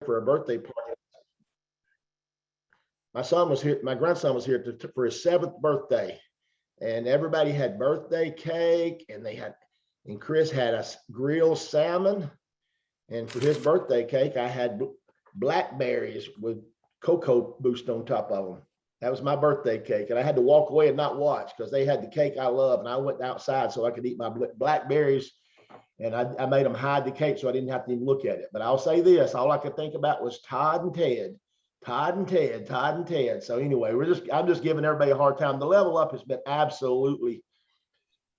for a birthday party. My son was here, my grandson was here for his 7th birthday, and everybody had birthday cake, and Chris had a grilled salmon. And for his birthday cake, I had blackberries with cocoa boost on top of them. That was my birthday cake. And I had to walk away and not watch because they had the cake I love. And I went outside so I could eat my blackberries. And I made them hide the cake so I didn't have to even look at it. But I'll say this, all I could think about was Todd and Ted. Todd and Ted, Todd and Ted. So anyway, I'm just giving everybody a hard time. The level up has been absolutely,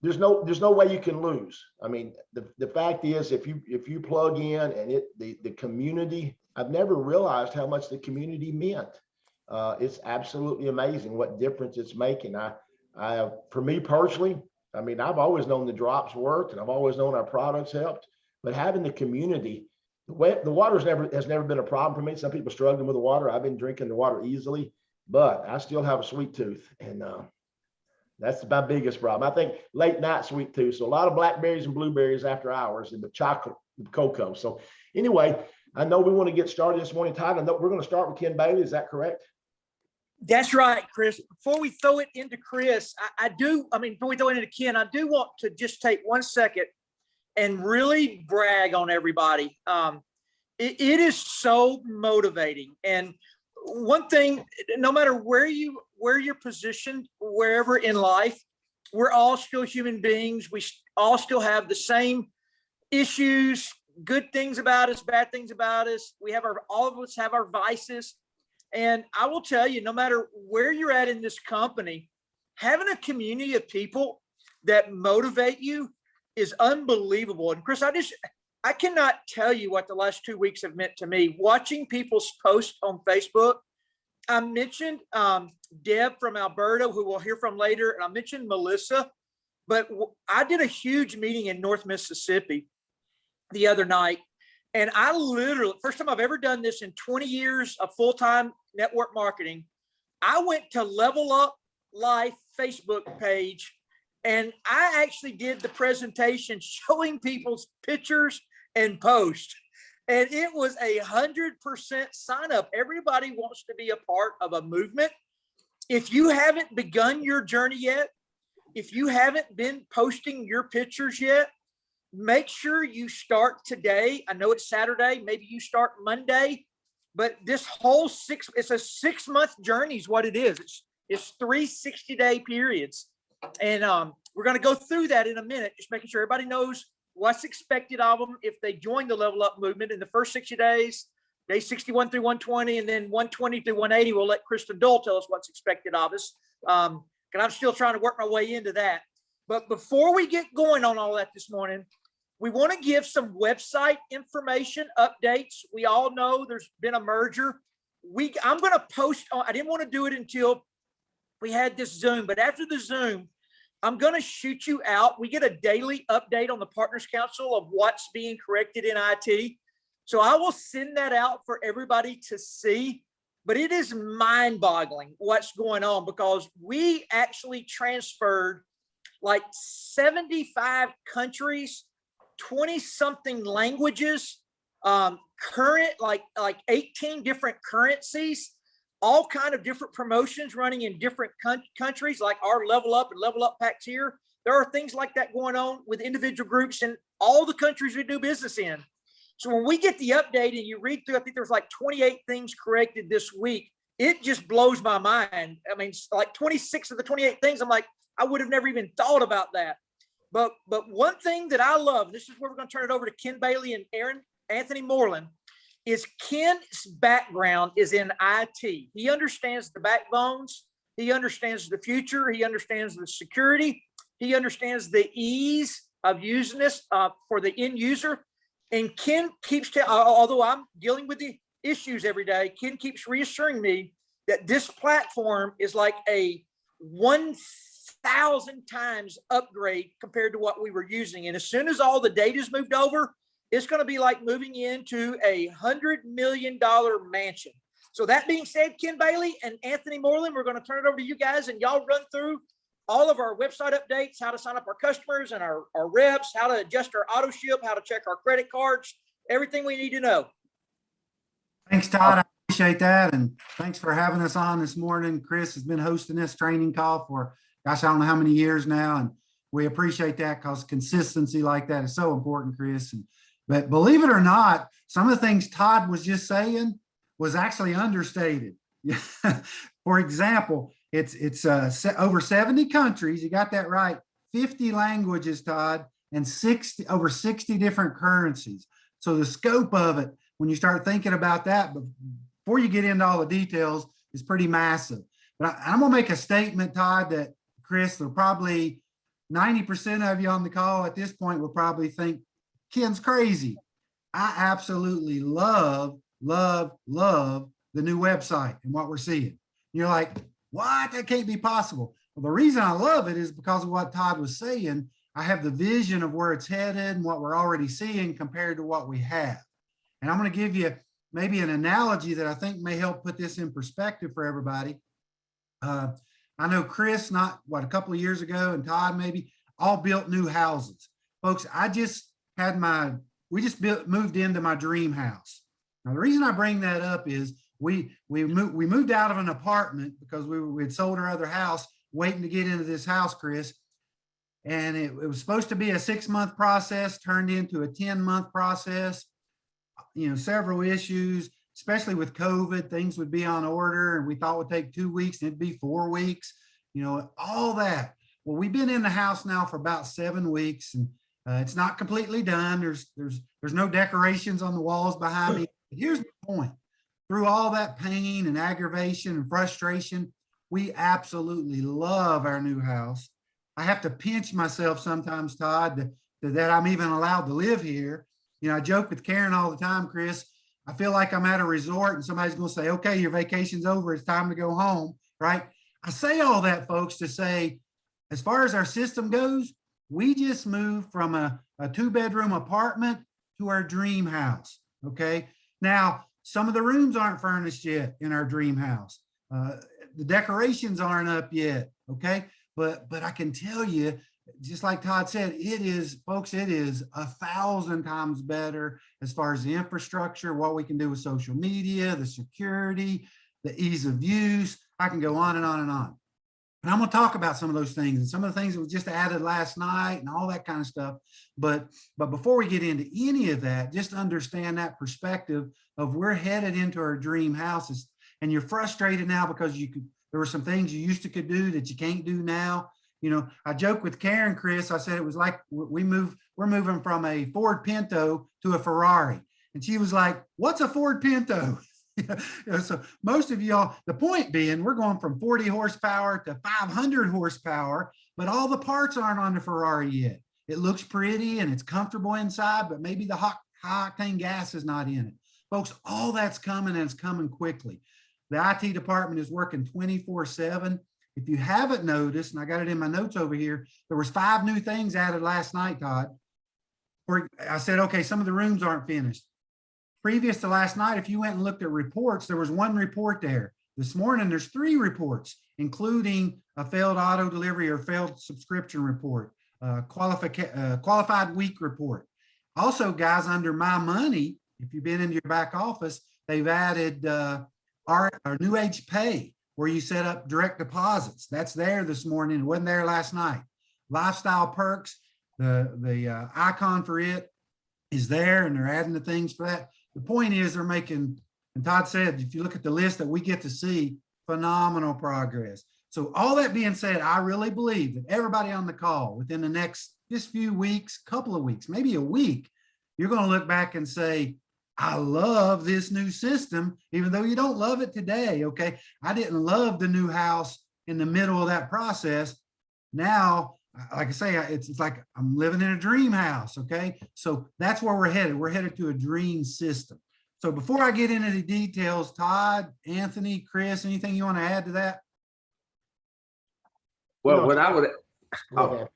there's no way you can lose. I mean, the fact is, if you plug in and the community, I've never realized how much the community meant. It's absolutely amazing what difference it's making. For me personally, I mean, I've always known the drops worked and I've always known our products helped, but having the community, the water has never been a problem for me. Some people struggling with the water. I've been drinking the water easily, but I still have a sweet tooth, and that's my biggest problem. I think late night sweet tooth. So a lot of blackberries and blueberries after hours, and the chocolate, the cocoa. So anyway, I know we want to get started this morning, Todd. I know we're going to start with Ken Bailey. Is that correct? That's right, Chris. Before we throw it into Chris, before we throw it into Ken, I do want to just take 1 second and really brag on everybody. It is so motivating. And one thing, no matter where you're positioned, wherever in life, we're all still human beings. We all still have the same issues, good things about us, bad things about us. All of us have our vices. And I will tell you, no matter where you're at in this company, having a community of people that motivate you is unbelievable. And Chris, I cannot tell you what the last 2 weeks have meant to me. Watching people's posts on Facebook. I mentioned Deb from Alberta, who we'll hear from later, and I mentioned Melissa, but I did a huge meeting in North Mississippi the other night. And I literally, first time I've ever done this in 20 years of full-time network marketing, I went to LevelUp Life Facebook page, and I actually did the presentation showing people's pictures and posts. And it was 100% sign up. Everybody wants to be a part of a movement. If you haven't begun your journey yet, if you haven't been posting your pictures yet, make sure you start today. I know it's Saturday, maybe you start Monday, but this whole it's a 6-month journey is what it is. It's 3 60-day periods. And we're going to go through that in a minute, just making sure everybody knows what's expected of them if they join the Level Up movement in the first 60 days, day 61 through 120, and then 120 through 180. We'll let Kristen Doyle tell us what's expected of us. And I'm still trying to work my way into that. But before we get going on all that this morning, we want to give some website information updates. We all know there's been a merger. I'm going to post on, I didn't want to do it until we had this Zoom, but after the Zoom, I'm going to shoot you out. We get a daily update on the Partners Council of what's being corrected in IT. So I will send that out for everybody to see, but it is mind-boggling what's going on because we actually transferred like 75 countries, 20-something languages, current, like 18 different currencies, all kind of different promotions running in different countries, like our Level Up and Level Up packs here. There are things like that going on with individual groups in all the countries we do business in. So when we get the update and you read through, I think there's like 28 things corrected this week. It just blows my mind. I mean, like 26 of the 28 things, I'm like, I would have never even thought about that. But one thing that I love, this is where we're going to turn it over to Ken Bailey and Anthony Moreland, is Ken's background is in IT. He understands the backbones. He understands the future. He understands the security. He understands the ease of using this for the end user. And Ken keeps, although I'm dealing with the issues every day, Ken keeps reassuring me that this platform is like a 1,000 times upgrade compared to what we were using. And as soon as all the data is moved over, it's going to be like moving into $100 million mansion. So that being said, Ken Bailey and Anthony Moreland, we're going to turn it over to you guys and y'all run through all of our website updates, how to sign up our customers and our reps, how to adjust our auto ship, how to check our credit cards, everything we need to know. Thanks, Todd. I appreciate that. And thanks for having us on this morning. Chris has been hosting this training call for, gosh, I don't know how many years now. And we appreciate that because consistency like that is so important, Chris. But believe it or not, some of the things Todd was just saying was actually understated. For example, it's over 70 countries. You got that right. 50 languages, Todd, and over 60 different currencies. So the scope of it, when you start thinking about that, but before you get into all the details, is pretty massive. But I'm gonna make a statement, Todd, that Chris, there are probably 90% of you on the call at this point will probably think Ken's crazy. I absolutely love the new website and what we're seeing. You're like, what? That can't be possible. Well, the reason I love it is because of what Todd was saying. I have the vision of where it's headed and what we're already seeing compared to what we have. And I'm going to give you maybe an analogy that I think may help put this in perspective for everybody. I know Chris, a couple of years ago, and Todd maybe, all built new houses. Folks, we just moved into my dream house. Now, the reason I bring that up is we moved out of an apartment because we had sold our other house, waiting to get into this house, Chris. And it was supposed to be a 6-month process, turned into a 10-month process. You know, several issues, especially with COVID, things would be on order and we thought it would take 2 weeks and it'd be 4 weeks, you know, all that. Well, we've been in the house now for about 7 weeks and it's not completely done. There's no decorations on the walls behind me. Here's the point. Through all that pain and aggravation and frustration, we absolutely love our new house. I have to pinch myself sometimes, Todd, that I'm even allowed to live here. You know, I joke with Karen all the time, Chris. I feel like I'm at a resort and somebody's going to say, okay, your vacation's over. It's time to go home, right? I say all that, folks, to say, as far as our system goes, we just moved from a 2-bedroom apartment to our dream house, okay? Now, some of the rooms aren't furnished yet in our dream house. The decorations aren't up yet, okay? But I can tell you, just like Todd said, it is 1,000 times better as far as the infrastructure, what we can do with social media, the security, the ease of use. I can go on and on and on. And I'm going to talk about some of those things and some of the things that was just added last night and all that kind of stuff. But before we get into any of that, just understand that perspective of we're headed into our dream houses. And you're frustrated now because there were some things you used to could do that you can't do now. You know, I joke with Karen, Chris, I said it was like we're moving from a Ford Pinto to a Ferrari. And she was like, what's a Ford Pinto? You know, so most of y'all, the point being, we're going from 40 horsepower to 500 horsepower, but all the parts aren't on the Ferrari yet. It looks pretty and it's comfortable inside, but maybe the high octane gas is not in it. Folks, all that's coming and it's coming quickly. The IT department is working 24/7. If you haven't noticed, and I got it in my notes over here, there was 5 new things added last night, Todd. Where I said, okay, some of the rooms aren't finished. Previous to last night, if you went and looked at reports, there was 1 report there. This morning, there's 3 reports, including a failed auto delivery or failed subscription report, qualified week report. Also, guys, under My Money, if you've been into your back office, they've added our New Age Pay, where you set up direct deposits. That's there this morning. It wasn't there last night. Lifestyle Perks, the icon for it is there, and they're adding the things for that. The point is they're making, and Todd said, if you look at the list that we get to see, phenomenal progress. So all that being said, I really believe that everybody on the call within the next just few weeks, couple of weeks, maybe a week, you're going to look back and say, I love this new system, even though you don't love it today, okay? I didn't love the new house in the middle of that process. Now, like I say, it's like I'm living in a dream house, okay? So that's where we're headed. We're headed to a dream system. So before I get into the details, Todd, Anthony, Chris, anything you want to add to that? Well, what I would, Go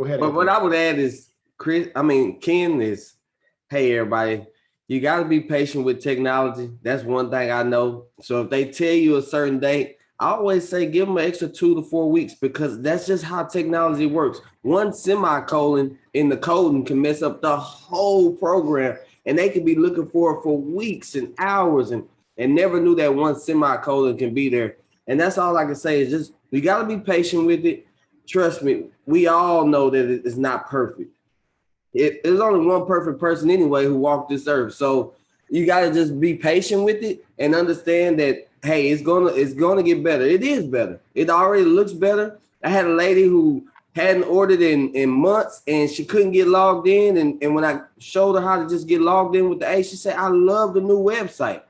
ahead. but what I would add is, Ken is, hey, everybody, you got to be patient with technology. That's one thing I know. So if they tell you a certain date, I always say give them an extra 2 to 4 weeks, because that's just how technology works. One semicolon in the coding can mess up the whole program, and they could be looking for it for weeks and hours. And and never knew that one semicolon can be there. And that's all I can say is just, you got to be patient with it. Trust me, we all know that it is not perfect. There's only one perfect person anyway who walked this earth. So you got to just be patient with it and understand that, hey, it's gonna get better. It is better. It already looks better. I had a lady who hadn't ordered in months and she couldn't get logged in. And when I showed her how to just get logged in with the A, she said, I love the new website.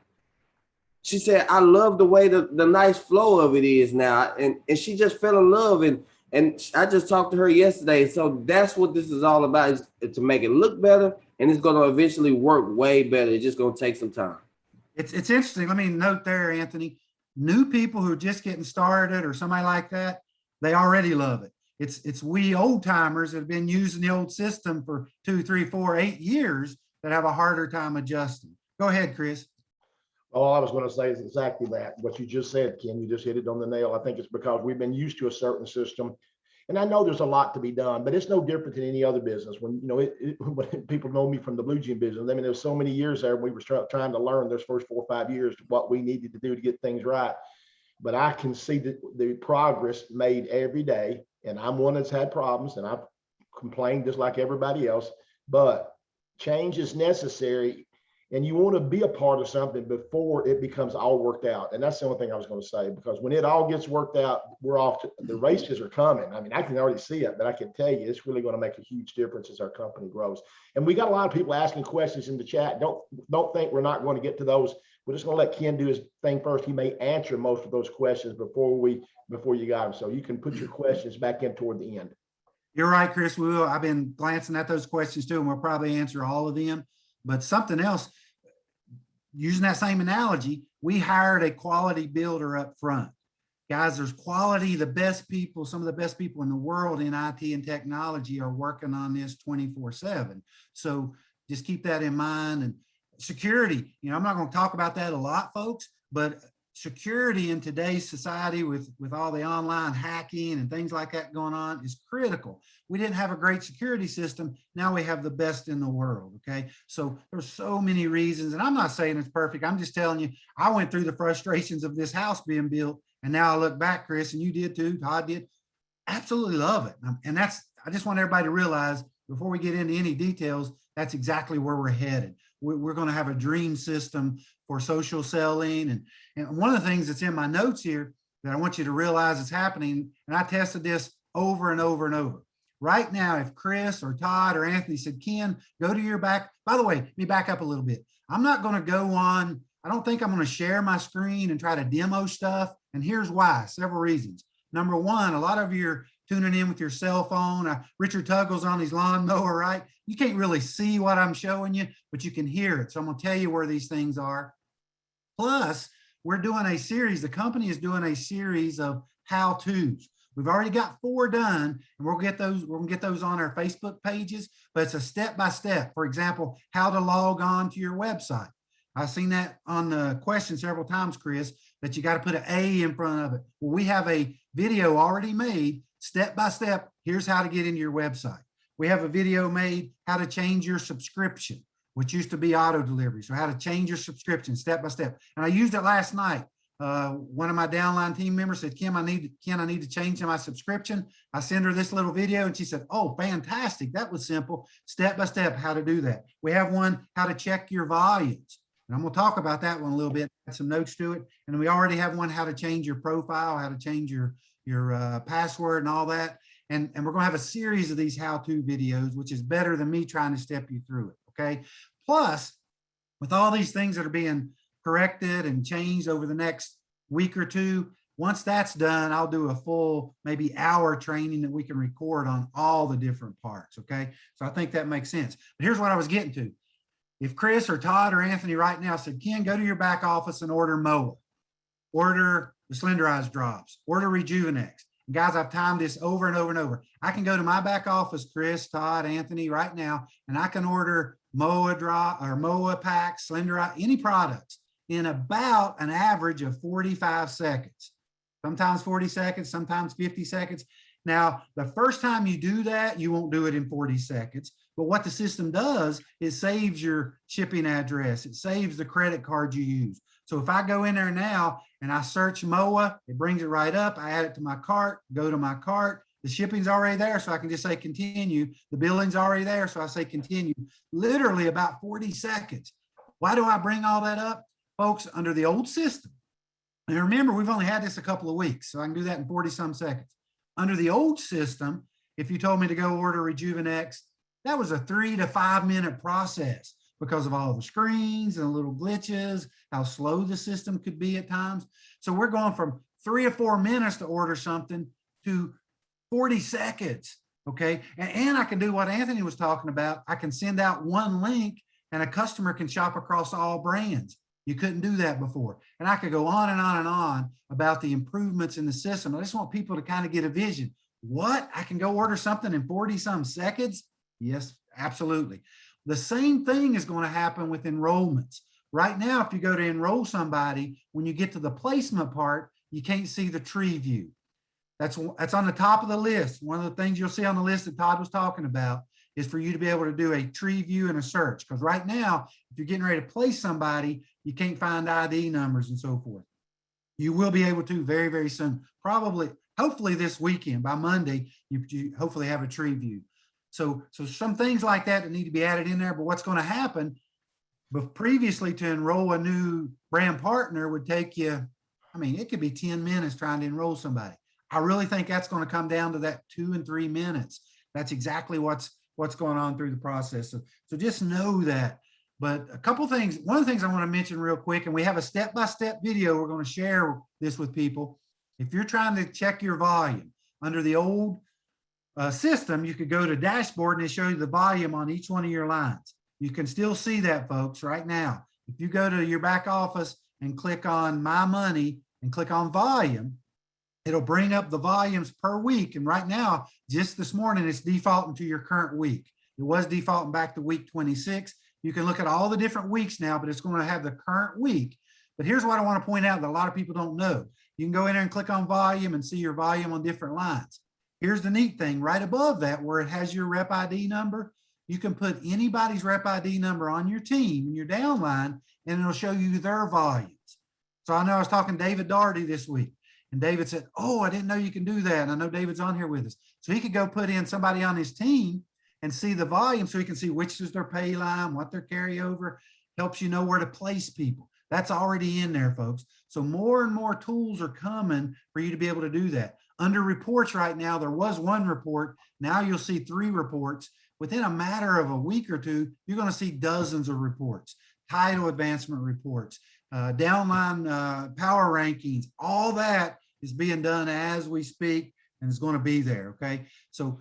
She said, I love the way the nice flow of it is now. And she just fell in love. And I just talked to her yesterday. So that's what this is all about, is to make it look better. And it's going to eventually work way better. It's just going to take some time. It's interesting. Let me note there, Anthony, new people who are just getting started or somebody like that, they already love it. It's we old timers that have been using the old system for 2, 3, 4, 8 years that have a harder time adjusting. Go ahead, Chris. All I was going to say is exactly that. What you just said, Ken, you just hit it on the nail. I think it's because we've been used to a certain system. And I know there's a lot to be done, but it's no different than any other business. When, when people know me from the blue jean business, I mean, there's so many years there, we were trying to learn those first 4 or 5 years what we needed to do to get things right. But I can see the progress made every day. And I'm one that's had problems, and I've complained just like everybody else, but change is necessary. And you want to be a part of something before it becomes all worked out. And that's the only thing I was going to say, because when it all gets worked out, we're off to, the races are coming. I mean, I can already see it, but I can tell you it's really going to make a huge difference as our company grows. And we got a lot of people asking questions in the chat. Don't think we're not going to get to those. We're just going to let Ken do his thing first. He may answer most of those questions before you got them. So you can put your questions back in toward the end. You're right, Chris. We will. I've been glancing at those questions too, and we'll probably answer all of them. But something else, using that same analogy, we hired a quality builder up front. Guys, there's quality, the best people, some of the best people in the world in IT and technology are working on this 24/7. So just keep that in mind. And security, I'm not going to talk about that a lot, folks, but security in today's society with all the online hacking and things like that going on is critical. We didn't have a great security system. Now we have the best in the world. Okay. So there's so many reasons, and I'm not saying it's perfect. I'm just telling you, I went through the frustrations of this house being built. And now I look back, Chris, and you did too, Todd did, absolutely love it. And I just want everybody to realize before we get into any details, that's exactly where we're headed. We're going to have a dream system for social selling. And one of the things that's in my notes here that I want you to realize is happening, and I tested this over and over and over. Right now, if Chris or Todd or Anthony said, Ken, go to your back. By the way, let me back up a little bit. I'm not going to go on. I don't think I'm going to share my screen and try to demo stuff. And here's why, several reasons. Number one, a lot of you are tuning in with your cell phone. Richard Tuggle's on his lawnmower, right? You can't really see what I'm showing you, but you can hear it. So I'm going to tell you where these things are. Plus, we're doing a series. The company is doing a series of how-tos. We've already got 4 done, and we'll get those. We're going to get those on our Facebook pages, but it's a step-by-step. For example, how to log on to your website. I've seen that on the question several times, Chris, that you got to put an A in front of it. Well, we have a video already made, step-by-step. Here's how to get into your website. We have a video made, how to change your subscription, which used to be auto delivery. So how to change your subscription step-by-step. And I used it last night. One of my downline team members said, Ken, I need to change my subscription. I sent her this little video and she said, oh, fantastic. That was simple. Step-by-step, how to do that. We have one, how to check your volumes. And I'm going to talk about that one a little bit, add some notes to it. And we already have one, how to change your profile, how to change your password and all that. And we're going to have a series of these how-to videos, which is better than me trying to step you through it. Okay. Plus, with all these things that are being corrected and changed over the next week or 2, once that's done, I'll do a full maybe hour training that we can record on all the different parts. Okay. So I think that makes sense. But here's what I was getting to. If Chris or Todd or Anthony right now said, Ken, go to your back office and order MOA, order the Slenderized drops, order Rejuvenex. And guys, I've timed this over and over and over. I can go to my back office, Chris, Todd, Anthony, right now, and I can order MOA drop or MOA packs, Slenderize, any products in about an average of 45 seconds. Sometimes 40 seconds, sometimes 50 seconds. Now, the first time you do that, you won't do it in 40 seconds. But what the system does, it saves your shipping address. It saves the credit card you use. So if I go in there now and I search MOA, it brings it right up. I add it to my cart, go to my cart. The shipping's already there, so I can just say continue. The billing's already there, so I say continue. Literally about 40 seconds. Why do I bring all that up? Folks, under the old system, and remember, we've only had this a couple of weeks, so I can do that in 40 some seconds. Under the old system, if you told me to go order Rejuvenex, that was a 3 to 5 minute process because of all the screens and the little glitches, how slow the system could be at times. So we're going from 3 or 4 minutes to order something to 40 seconds, okay? And I can do what Anthony was talking about. I can send out one link and a customer can shop across all brands. You couldn't do that before. And I could go on and on and on about the improvements in the system. I just want people to kind of get a vision. What? I can go order something in 40 some seconds? Yes, absolutely. The same thing is going to happen with enrollments. Right now, if you go to enroll somebody, when you get to the placement part, you can't see the tree view. That's on the top of the list. One of the things you'll see on the list that Todd was talking about is for you to be able to do a tree view and a search. Because right now, if you're getting ready to place somebody, you can't find ID numbers and so forth. You will be able to very, very soon. Probably, hopefully this weekend, by Monday, you hopefully have a tree view. So some things like that need to be added in there. But what's going to happen, but previously to enroll a new brand partner would take you, I mean, it could be 10 minutes trying to enroll somebody. I really think that's going to come down to that 2 and 3 minutes. That's exactly what's going on through the process. So just know that. But a couple things, one of the things I want to mention real quick, and we have a step-by-step video, we're going to share this with people. If you're trying to check your volume under the old system, you could go to dashboard and it shows you the volume on each one of your lines. You can still see that, folks, right now. If you go to your back office and click on My Money and click on volume, it'll bring up the volumes per week. And right now, just this morning, it's defaulting to your current week. It was defaulting back to week 26. You can look at all the different weeks now, but it's going to have the current week. But here's what I want to point out that a lot of people don't know. You can go in there and click on volume and see your volume on different lines. Here's the neat thing right above that, where it has your rep ID number. You can put anybody's rep ID number on your team in your downline, and it'll show you their volumes. So I know I was talking to David Daugherty this week, and David said, oh, I didn't know you can do that. And I know David's on here with us. So he could go put in somebody on his team and see the volume so he can see which is their pay line, what their carryover, helps you know where to place people. That's already in there, folks. So more and more tools are coming for you to be able to do that. Under reports right now, there was one report. Now you'll see 3 reports. Within a matter of a week or two, you're going to see dozens of reports, title advancement reports, downline power rankings. All that is being done as we speak, and it's going to be there, okay? So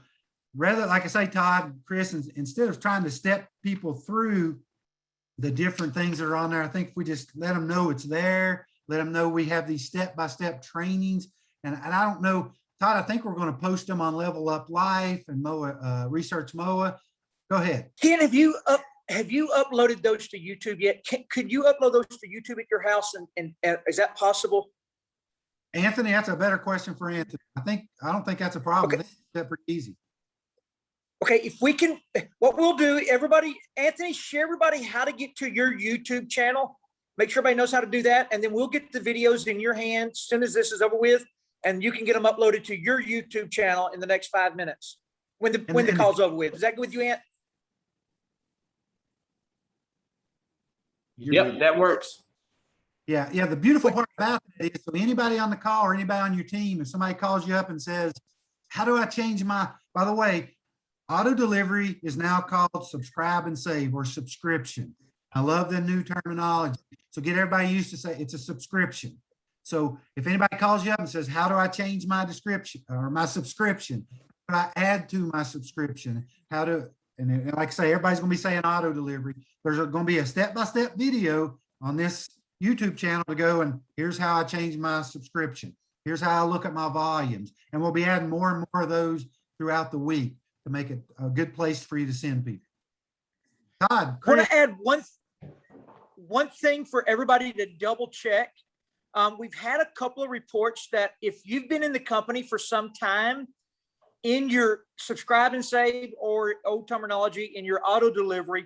rather, like I say, Todd, Chris, instead of trying to step people through the different things that are on there, I think if we just let them know it's there, let them know we have these step-by-step trainings. And I don't know, Todd, I think we're going to post them on LevelUp Life and MOA, Research MOA. Go ahead. Ken, have you uploaded those to YouTube yet? Could you upload those to YouTube at your house? And is that possible? Anthony, that's a better question for Anthony. I don't think that's a problem. Okay. That's pretty easy. Okay, if we can, what we'll do, everybody, Anthony, share everybody how to get to your YouTube channel. Make sure everybody knows how to do that. And then we'll get the videos in your hands as soon as this is over with. And you can get them uploaded to your YouTube channel in the next 5 minutes when the call's over with. Is that good with you, Ant? Yep, that works. Yeah. The beautiful part about it is, so anybody on the call or anybody on your team, if somebody calls you up and says, how do I change my, by the way, auto delivery is now called subscribe and save or subscription. I love the new terminology. So get everybody used to say it's a subscription. So if anybody calls you up and says, how do I change my description or my subscription? How do I add to my subscription? And like I say, everybody's going to be saying auto delivery. There's going to be a step-by-step video on this YouTube channel to go, and here's how I change my subscription. Here's how I look at my volumes. And we'll be adding more and more of those throughout the week to make it a good place for you to send people. Todd, I want to add one thing for everybody to double check. We've had a couple of reports that if you've been in the company for some time, in your subscribe and save, or old terminology, in your auto delivery.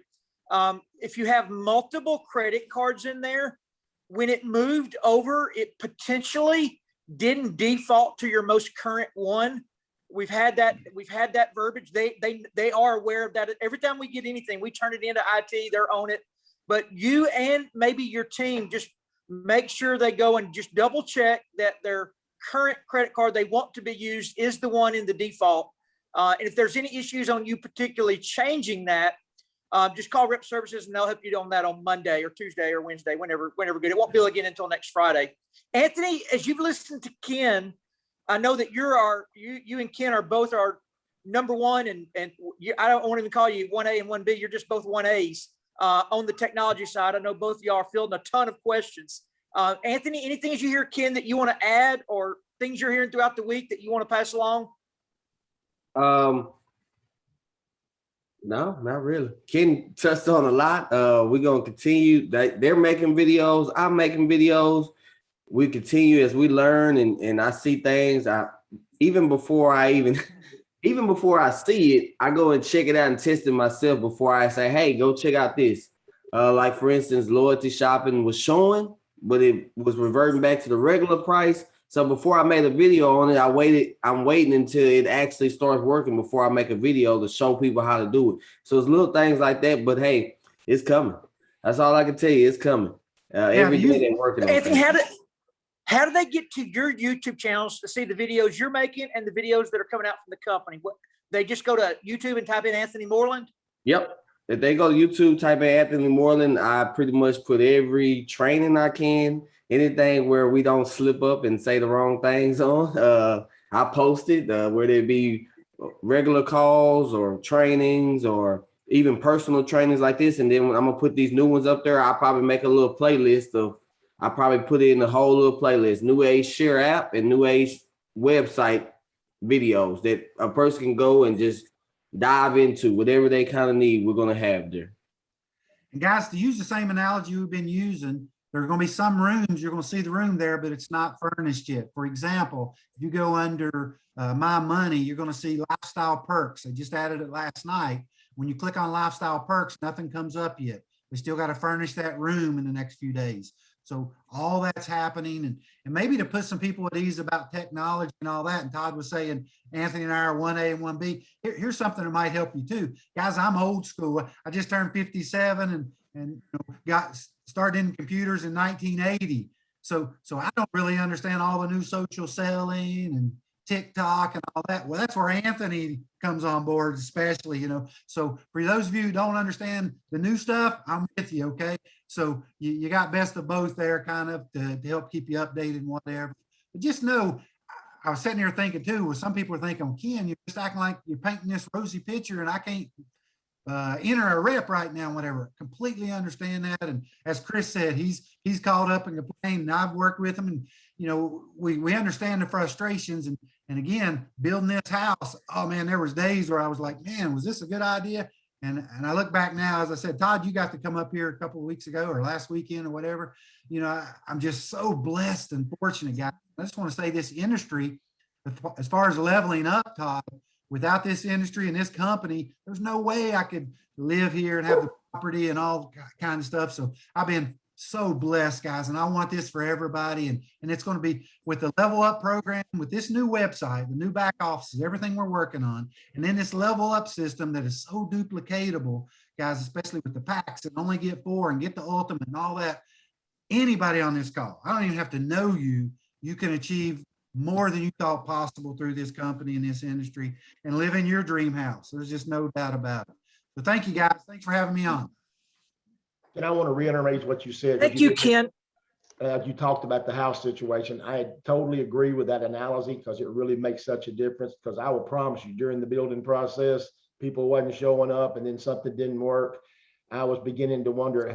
If you have multiple credit cards in there, when it moved over, it potentially didn't default to your most current one. We've had that verbiage. They are aware of that. Every time we get anything, we turn it into IT, they're on it. But you and maybe your team, just make sure they go and just double check that their current credit card they want to be used is the one in the default. And if there's any issues on you particularly changing that, just call Rep Services and they'll help you on that on Monday or Tuesday or Wednesday, whenever good. It won't bill again until next Friday. Anthony, as you've listened to Ken, I know that you and Ken are both our number one, and I don't want to even call you 1A and 1B. You're just both 1As on the technology side. I know both of y'all are fielding a ton of questions. Anthony, anything as you hear Ken that you want to add, or things you're hearing throughout the week that you want to pass along? No, not really. Ken touched on a lot. We're gonna continue. They're making videos. I'm making videos. We continue as we learn, and I see things. Even before I see it, I go and check it out and test it myself before I say, "Hey, go check out this." Like for instance, loyalty shopping was showing, but it was reverting back to the regular price. So before I made a video on it, I'm waiting until it actually starts working before I make a video to show people how to do it. So it's little things like that, but hey, it's coming. That's all I can tell you. It's coming. Every day they're working on it. Anthony, how do they get to your YouTube channels to see the videos you're making and the videos that are coming out from the company? What, they just go to YouTube and type in Anthony Moreland? Yep. If they go to YouTube, type in Anthony Moreland, I pretty much put every training I can. Anything where we don't slip up and say the wrong things on, I post it, whether it be regular calls or trainings or even personal trainings like this. And then when I'm gonna put these new ones up there, I'll probably make a little playlist I probably put it in the whole little playlist, New Age Share app and New Age website videos that a person can go and just dive into whatever they kind of need. We're gonna have there. And guys, to use the same analogy we've been using, there are going to be some rooms, you're going to see the room there, but it's not furnished yet. For example, if you go under My Money, you're going to see Lifestyle Perks. I just added it last night. When you click on Lifestyle Perks, nothing comes up yet. We still got to furnish that room in the next few days. So all that's happening, and maybe to put some people at ease about technology and all that. And Todd was saying, Anthony and I are 1A and 1B. Here's something that might help you too. Guys, I'm old school. I just turned 57 and got started in computers in 1980. So I don't really understand all the new social selling and TikTok and all that. Well, that's where Anthony comes on board, especially, So for those of you who don't understand the new stuff, I'm with you, okay? So you got best of both there, kind of to help keep you updated and whatever. But just know, I was sitting here thinking too, well, some people are thinking, Ken, you're just acting like you're painting this rosy picture and I can't enter a rep right now, whatever. Completely understand that. And as Chris said, he's caught up and complained, and I've worked with him, and we understand the frustrations. And again, building this house, oh man, there was days where I was like, man, was this a good idea? And I look back now, as I said, Todd, you got to come up here a couple of weeks ago or last weekend or whatever. I'm just so blessed and fortunate, guys. I just want to say this industry, as far as leveling up, Todd, without this industry and this company, there's no way I could live here and have the property and all kind of stuff. So I've been so blessed, guys, and I want this for everybody. And it's going to be with the Level Up program, with this new website, the new back offices, everything we're working on, and then this Level Up system that is so duplicatable, guys, especially with the packs and only get 4 and get the ultimate and all that. Anybody on this call, I don't even have to know you. You can achieve more than you thought possible through this company and this industry and live in your dream house. There's just no doubt about it. So thank you, guys. Thanks for having me on. And I want to reiterate what you said. Thank you, Ken. You talked about the house situation. I totally agree with that analogy because it really makes such a difference. Because I will promise you, during the building process, people wasn't showing up, and then something didn't work. I was beginning to wonder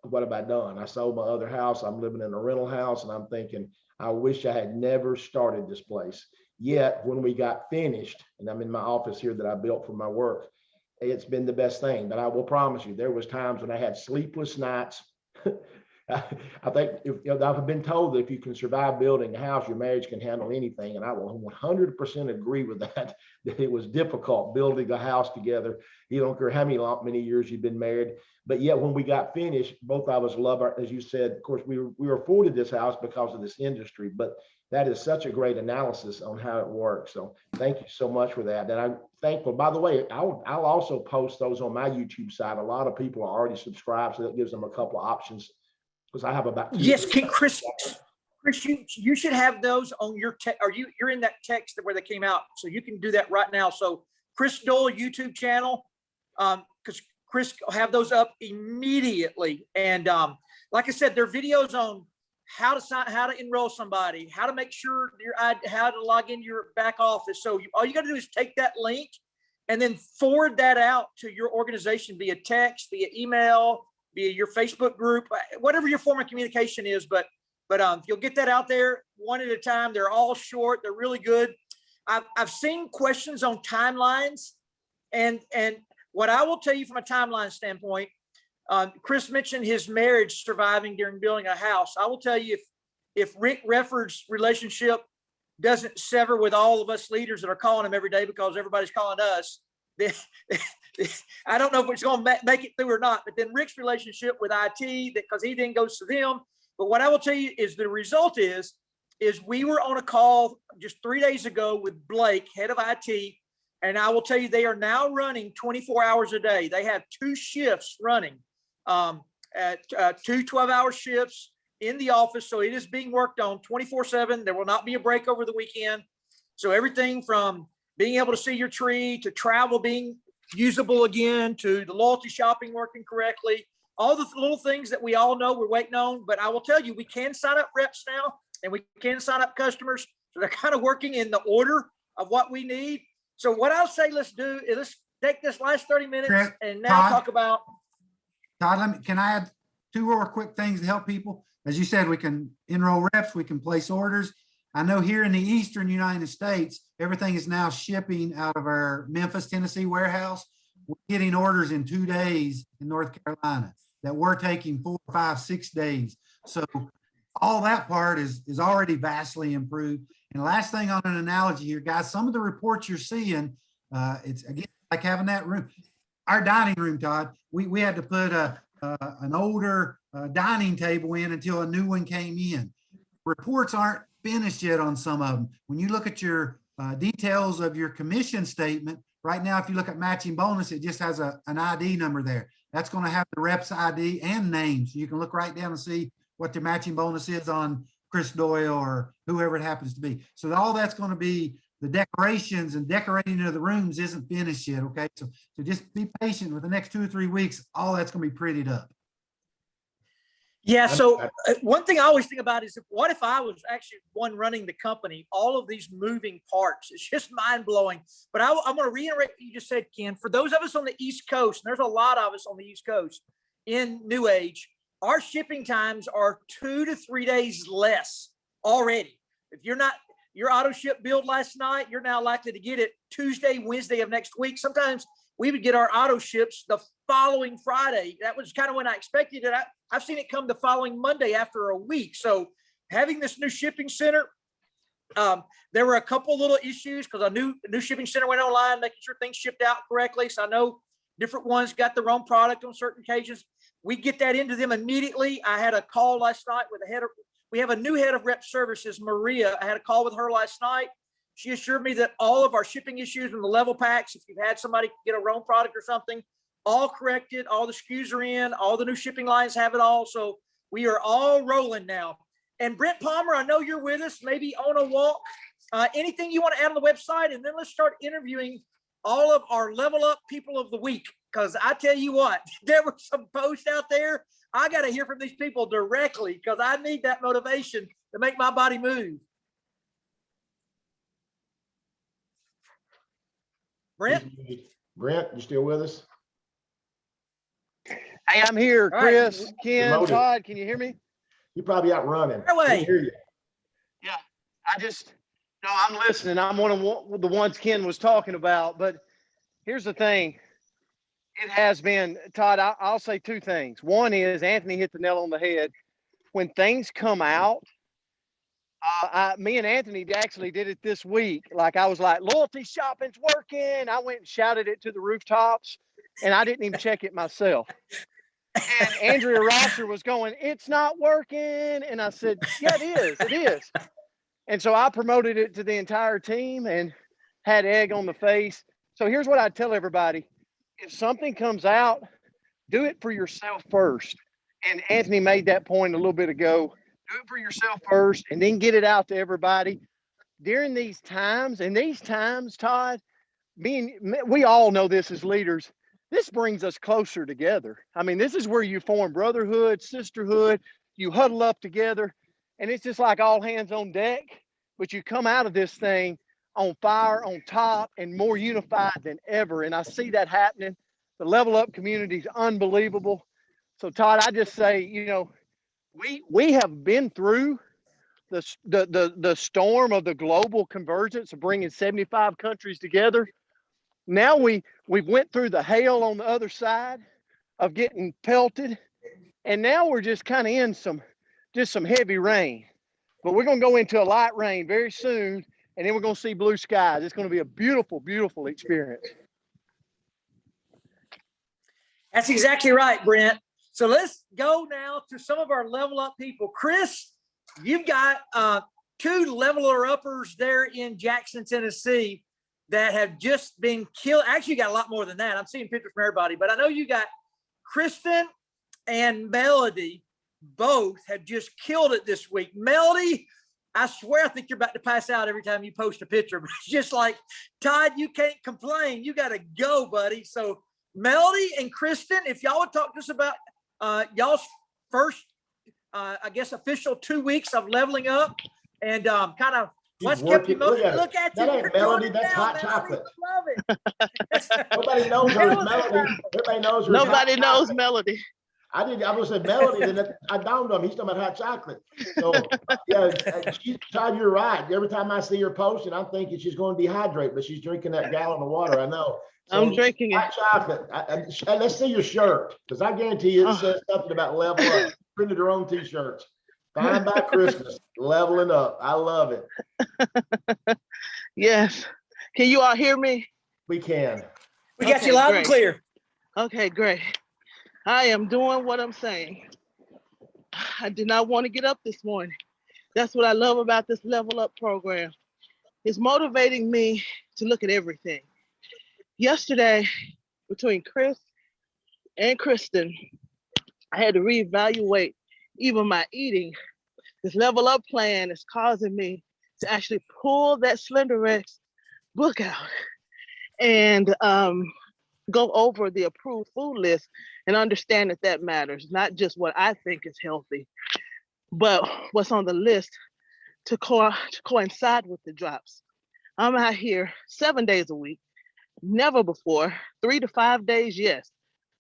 what have I done? I sold my other house. I'm living in a rental house, and I'm thinking, I wish I had never started this place. Yet when we got finished, and I'm in my office here that I built for my work, it's been the best thing. But I will promise you, there was times when I had sleepless nights I think I've been told that if you can survive building a house, your marriage can handle anything. And I will 100% agree with that, that it was difficult building a house together. You don't care how many years you've been married, but yet when we got finished, both of us love our, as you said, of course, we were afforded this house because of this industry, but that is such a great analysis on how it works. So thank you so much for that. And I'm thankful. By the way, I'll also post those on my YouTube side. A lot of people are already subscribed, so that gives them a couple of options. Because I have about Yes, Chris, you should have those on your text, or you're in that text where they came out, so you can do that right now. So Chris Doyle YouTube channel, because Chris will have those up immediately. And like I said, there are videos on how to sign, how to enroll somebody, how to make sure how to log into your back office. So all you got to do is take that link and then forward that out to your organization via text, via email, via your Facebook group, whatever your form of communication is. But you'll get that out there one at a time. They're all short. They're really good. I've seen questions on timelines, and what I will tell you from a timeline standpoint, Chris mentioned his marriage surviving during building a house. I will tell you, if Rick Refford's relationship doesn't sever with all of us leaders that are calling him every day because everybody's calling us, then I don't know if it's going to make it through or not. But then Rick's relationship with IT, because he then goes to them. But what I will tell you is the result is we were on a call just 3 days ago with Blake, head of IT, and I will tell you they are now running 24 hours a day. They have 2 shifts running. At 2 12-hour shifts in the office. So it is being worked on 24/7. There will not be a break over the weekend. So everything from being able to see your tree, to travel being usable again, to the loyalty shopping working correctly, all the little things that we all know we're waiting on. But I will tell you, we can sign up reps now, and we can sign up customers. So they're kind of working in the order of what we need. So what I'll say, let's do is let's take this last 30 minutes and now Todd, talk about. Todd, can I add 2 more quick things to help people? As you said, we can enroll reps, we can place orders. I know here in the Eastern United States, everything is now shipping out of our Memphis, Tennessee warehouse. We're getting orders in 2 days in North Carolina that we're taking 4, 5, 6 days. So all that part is already vastly improved. And last thing on an analogy here, guys, some of the reports you're seeing, it's again, like having that room. Our dining room, Todd, we had to put an older dining table in until a new one came in. Reports aren't finished yet on some of them. When you look at your details of your commission statement, right now, if you look at matching bonus, it just has an ID number there. That's going to have the rep's ID and name. So you can look right down and see what the matching bonus is on Chris Doyle or whoever it happens to be. So all that's going to be the decorations, and decorating of the rooms isn't finished yet. Okay. So just be patient with the next 2 or 3 weeks. All that's going to be prettied up. Yeah. So one thing I always think about is what if I was actually one running the company, all of these moving parts, it's just mind blowing. But I'm going to reiterate what you just said, Ken, for those of us on the East Coast, and there's a lot of us on the East Coast in New Age, our shipping times are 2 to 3 days less already. If you're not, your auto ship build last night, you're now likely to get it Tuesday, Wednesday of next week. Sometimes we would get our auto ships the following Friday. That was kind of when I expected it. I've seen it come the following Monday after a week. So having this new shipping center, there were a couple little issues because a new shipping center went online, making sure things shipped out correctly. So I know different ones got the wrong product on certain occasions. We get that into them immediately. I had a call last night with the head of, we have a new head of rep services, Maria. I had a call with her last night. She assured me that all of our shipping issues and the level packs, if you've had somebody get a wrong product or something, all corrected, all the SKUs are in, all the new shipping lines have it all. So we are all rolling now. And Brent Palmer, I know you're with us, maybe on a walk. Anything you want to add on the website? And then let's start interviewing all of our Level Up people of the week. Because I tell you what, there were some posts out there. I got to hear from these people directly because I need that motivation to make my body move. Brent, you still with us? Hey, I'm here, All right. Chris, Ken, Promoted. Todd. Can you hear me? You're probably out running. Fire away. Can't hear you. Yeah, no, I'm listening. I'm one of the ones Ken was talking about. But here's the thing. It has been, Todd, I'll say 2 things. One is Anthony hit the nail on the head. when things come out, me and Anthony actually did it this week. Like I was like, loyalty shopping's working. I went and shouted it to the rooftops, and I didn't even check it myself. And Andrea Rosser was going, it's not working. And I said, yeah, it is. It is. And so I promoted it to the entire team and had egg on the face. So here's what I tell everybody. If something comes out, do it for yourself first. And Anthony made that point a little bit ago. Do it for yourself first and then get it out to everybody. During these times, Todd, we all know this as leaders. This brings us closer together. I mean, this is where you form brotherhood, sisterhood, you huddle up together, and it's just like all hands on deck, but you come out of this thing on fire, on top, and more unified than ever. And I see that happening. The Level Up community is unbelievable. So Todd, I just say, we have been through the storm of the global convergence of bringing 75 countries together. Now we've went through the hail on the other side of getting pelted, and now we're just kind of in some heavy rain. But we're going to go into a light rain very soon, and then we're going to see blue skies. It's going to be a beautiful, beautiful experience. That's exactly right, Brent. So let's go now to some of our Level Up people. Chris, you've got 2 leveler uppers there in Jackson, Tennessee that have just been killed. Actually, you got a lot more than that. I'm seeing pictures from everybody, but I know you got Kristen and Melody. Both have just killed it this week. Melody, I swear I think you're about to pass out every time you post a picture, but it's just like, Todd, you can't complain. You got to go, buddy. So Melody and Kristen, if y'all would talk to us about y'all's first, I guess, official 2 weeks of leveling up and kind of what's kept you motivated. Look at you. That ain't Melody, that's hot chocolate. Love it. Nobody knows her as Melody. Everybody knows her. Nobody knows Melody. I was saying Melody, then I dawned on him. He's talking about hot chocolate. So yeah, Todd, you're right. Every time I see her posting, I'm thinking she's going to dehydrate, but she's drinking that gallon of water. I know. So, I'm drinking it. Hot chocolate. Let's see your shirt, because I guarantee you it says something about Level Up. Printed her own t-shirts. Fine by Christmas, leveling up. I love it. Yes. Can you all hear me? We can. We got you loud and clear. Okay, great. I am doing what I'm saying. I did not want to get up this morning. That's what I love about this Level Up program. It's motivating me to look at everything. Yesterday, between Chris and Kristen, I had to reevaluate even my eating. This Level Up plan is causing me to actually pull that SlenderX book out and go over the approved food list and understand that matters, not just what I think is healthy, but what's on the list to coincide with the drops. I'm out here 7 days a week, never before, 3 to 5 days, yes,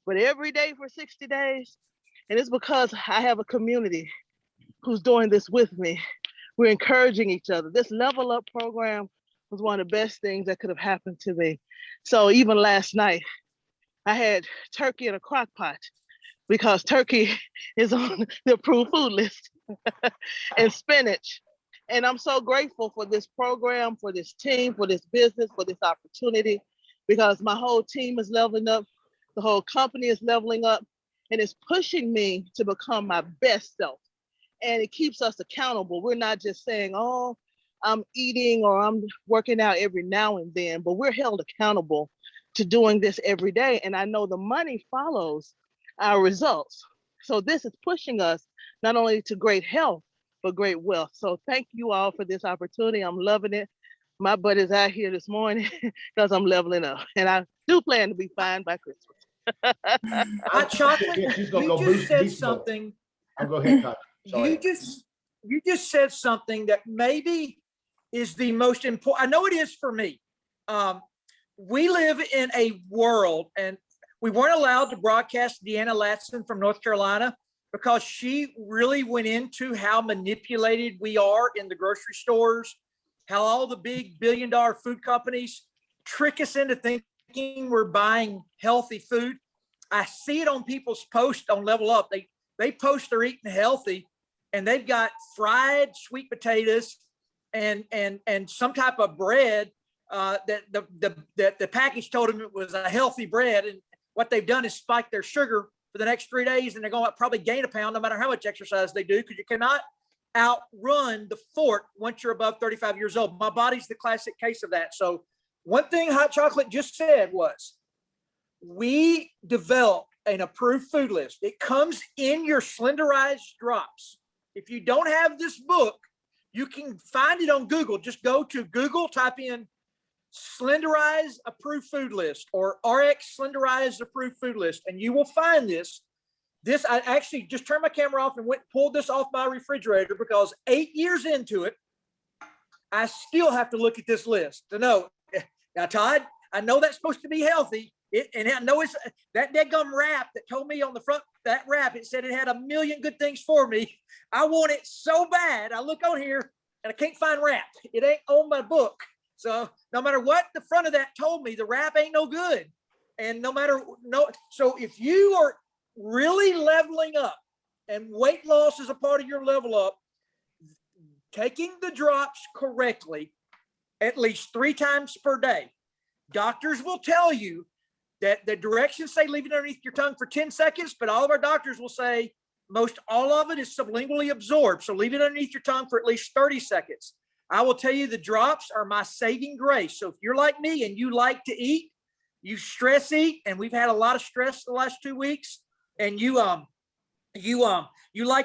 but every day for 60 days. And it's because I have a community who's doing this with me. We're encouraging each other. This Level Up program was one of the best things that could have happened to me. So even last night, I had turkey in a crock pot because turkey is on the approved food list and spinach. And I'm so grateful for this program, for this team, for this business, for this opportunity, because my whole team is leveling up. The whole company is leveling up, and it's pushing me to become my best self. And it keeps us accountable. We're not just saying, oh, I'm eating or I'm working out every now and then, but we're held accountable to doing this every day. And I know the money follows our results. So this is pushing us not only to great health, but great wealth. So thank you all for this opportunity. I'm loving it. My butt is out here this morning because I'm leveling up. And I do plan to be fine by Christmas. Hot chocolate, you just said something. I'll go ahead, Todd. You just said something that maybe is the most important. I know it is for me. We live in a world, and we weren't allowed to broadcast Deanna Latson from North Carolina because she really went into how manipulated we are in the grocery stores, how all the big billion-dollar food companies trick us into thinking we're buying healthy food. I see it on people's posts on Level Up. They post they're eating healthy, and they've got fried sweet potatoes and some type of bread that the package told them it was a healthy bread. And what they've done is spike their sugar for the next 3 days, and they're going to probably gain a pound no matter how much exercise they do, because you cannot outrun the fort once you're above 35 years old. My body's the classic case of that. So one thing Hot Chocolate just said was, we developed an approved food list. It comes in your slenderized drops. If you don't have this book, you can find it on Google. Just go to Google, type in slenderized approved food list or RX slenderized approved food list, and you will find this. I actually just turned my camera off and pulled this off my refrigerator, because 8 years into it, I still have to look at this list to know. Now, Todd, I know that's supposed to be healthy. And I know it's that deadgum wrap that told me on the front, that wrap, it said it had a million good things for me. I want it so bad. I look on here and I can't find wrap. It ain't on my book. So no matter what the front of that told me, the wrap ain't no good. And so if you are really leveling up and weight loss is a part of your level up, taking the drops correctly at least 3 times per day. Doctors will tell you that the directions say leave it underneath your tongue for 10 seconds, but all of our doctors will say most all of it is sublingually absorbed. So leave it underneath your tongue for at least 30 seconds. I will tell you, the drops are my saving grace. So if you're like me and you like to eat, you stress eat, and we've had a lot of stress the last 2 weeks, and you like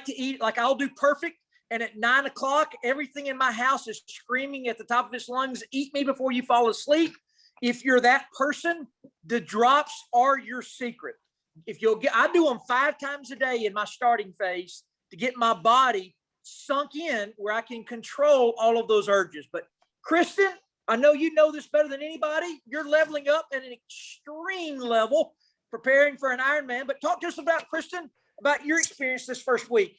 to eat, like I'll do perfect. And at 9 o'clock, everything in my house is screaming at the top of its lungs, eat me before you fall asleep. If you're that person, the drops are your secret. I do them 5 times a day in my starting phase to get my body sunk in where I can control all of those urges. But Kristen, I know you know this better than anybody. You're leveling up at an extreme level, preparing for an Ironman. But talk to us about, Kristen, about your experience this first week.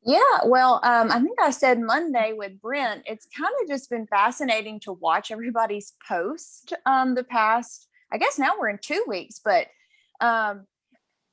Yeah, well, I think I said Monday with Brent, it's kind of just been fascinating to watch everybody's post the past, I guess now we're in 2 weeks, but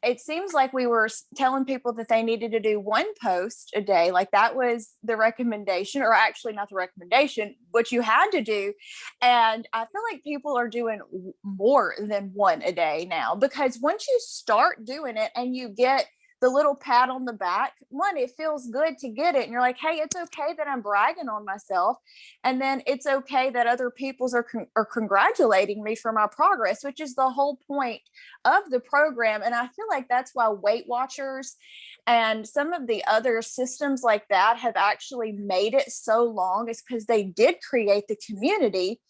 it seems like we were telling people that they needed to do 1 post a day. Like that was the recommendation, or actually not the recommendation, what you had to do. And I feel like people are doing more than 1 a day now, because once you start doing it and you get the little pat on the back, one, it feels good to get it. And you're like, hey, it's okay that I'm bragging on myself. And then it's okay that other people's are congratulating me for my progress, which is the whole point of the program. And I feel like that's why Weight Watchers and some of the other systems like that have actually made it so long, is because they did create the community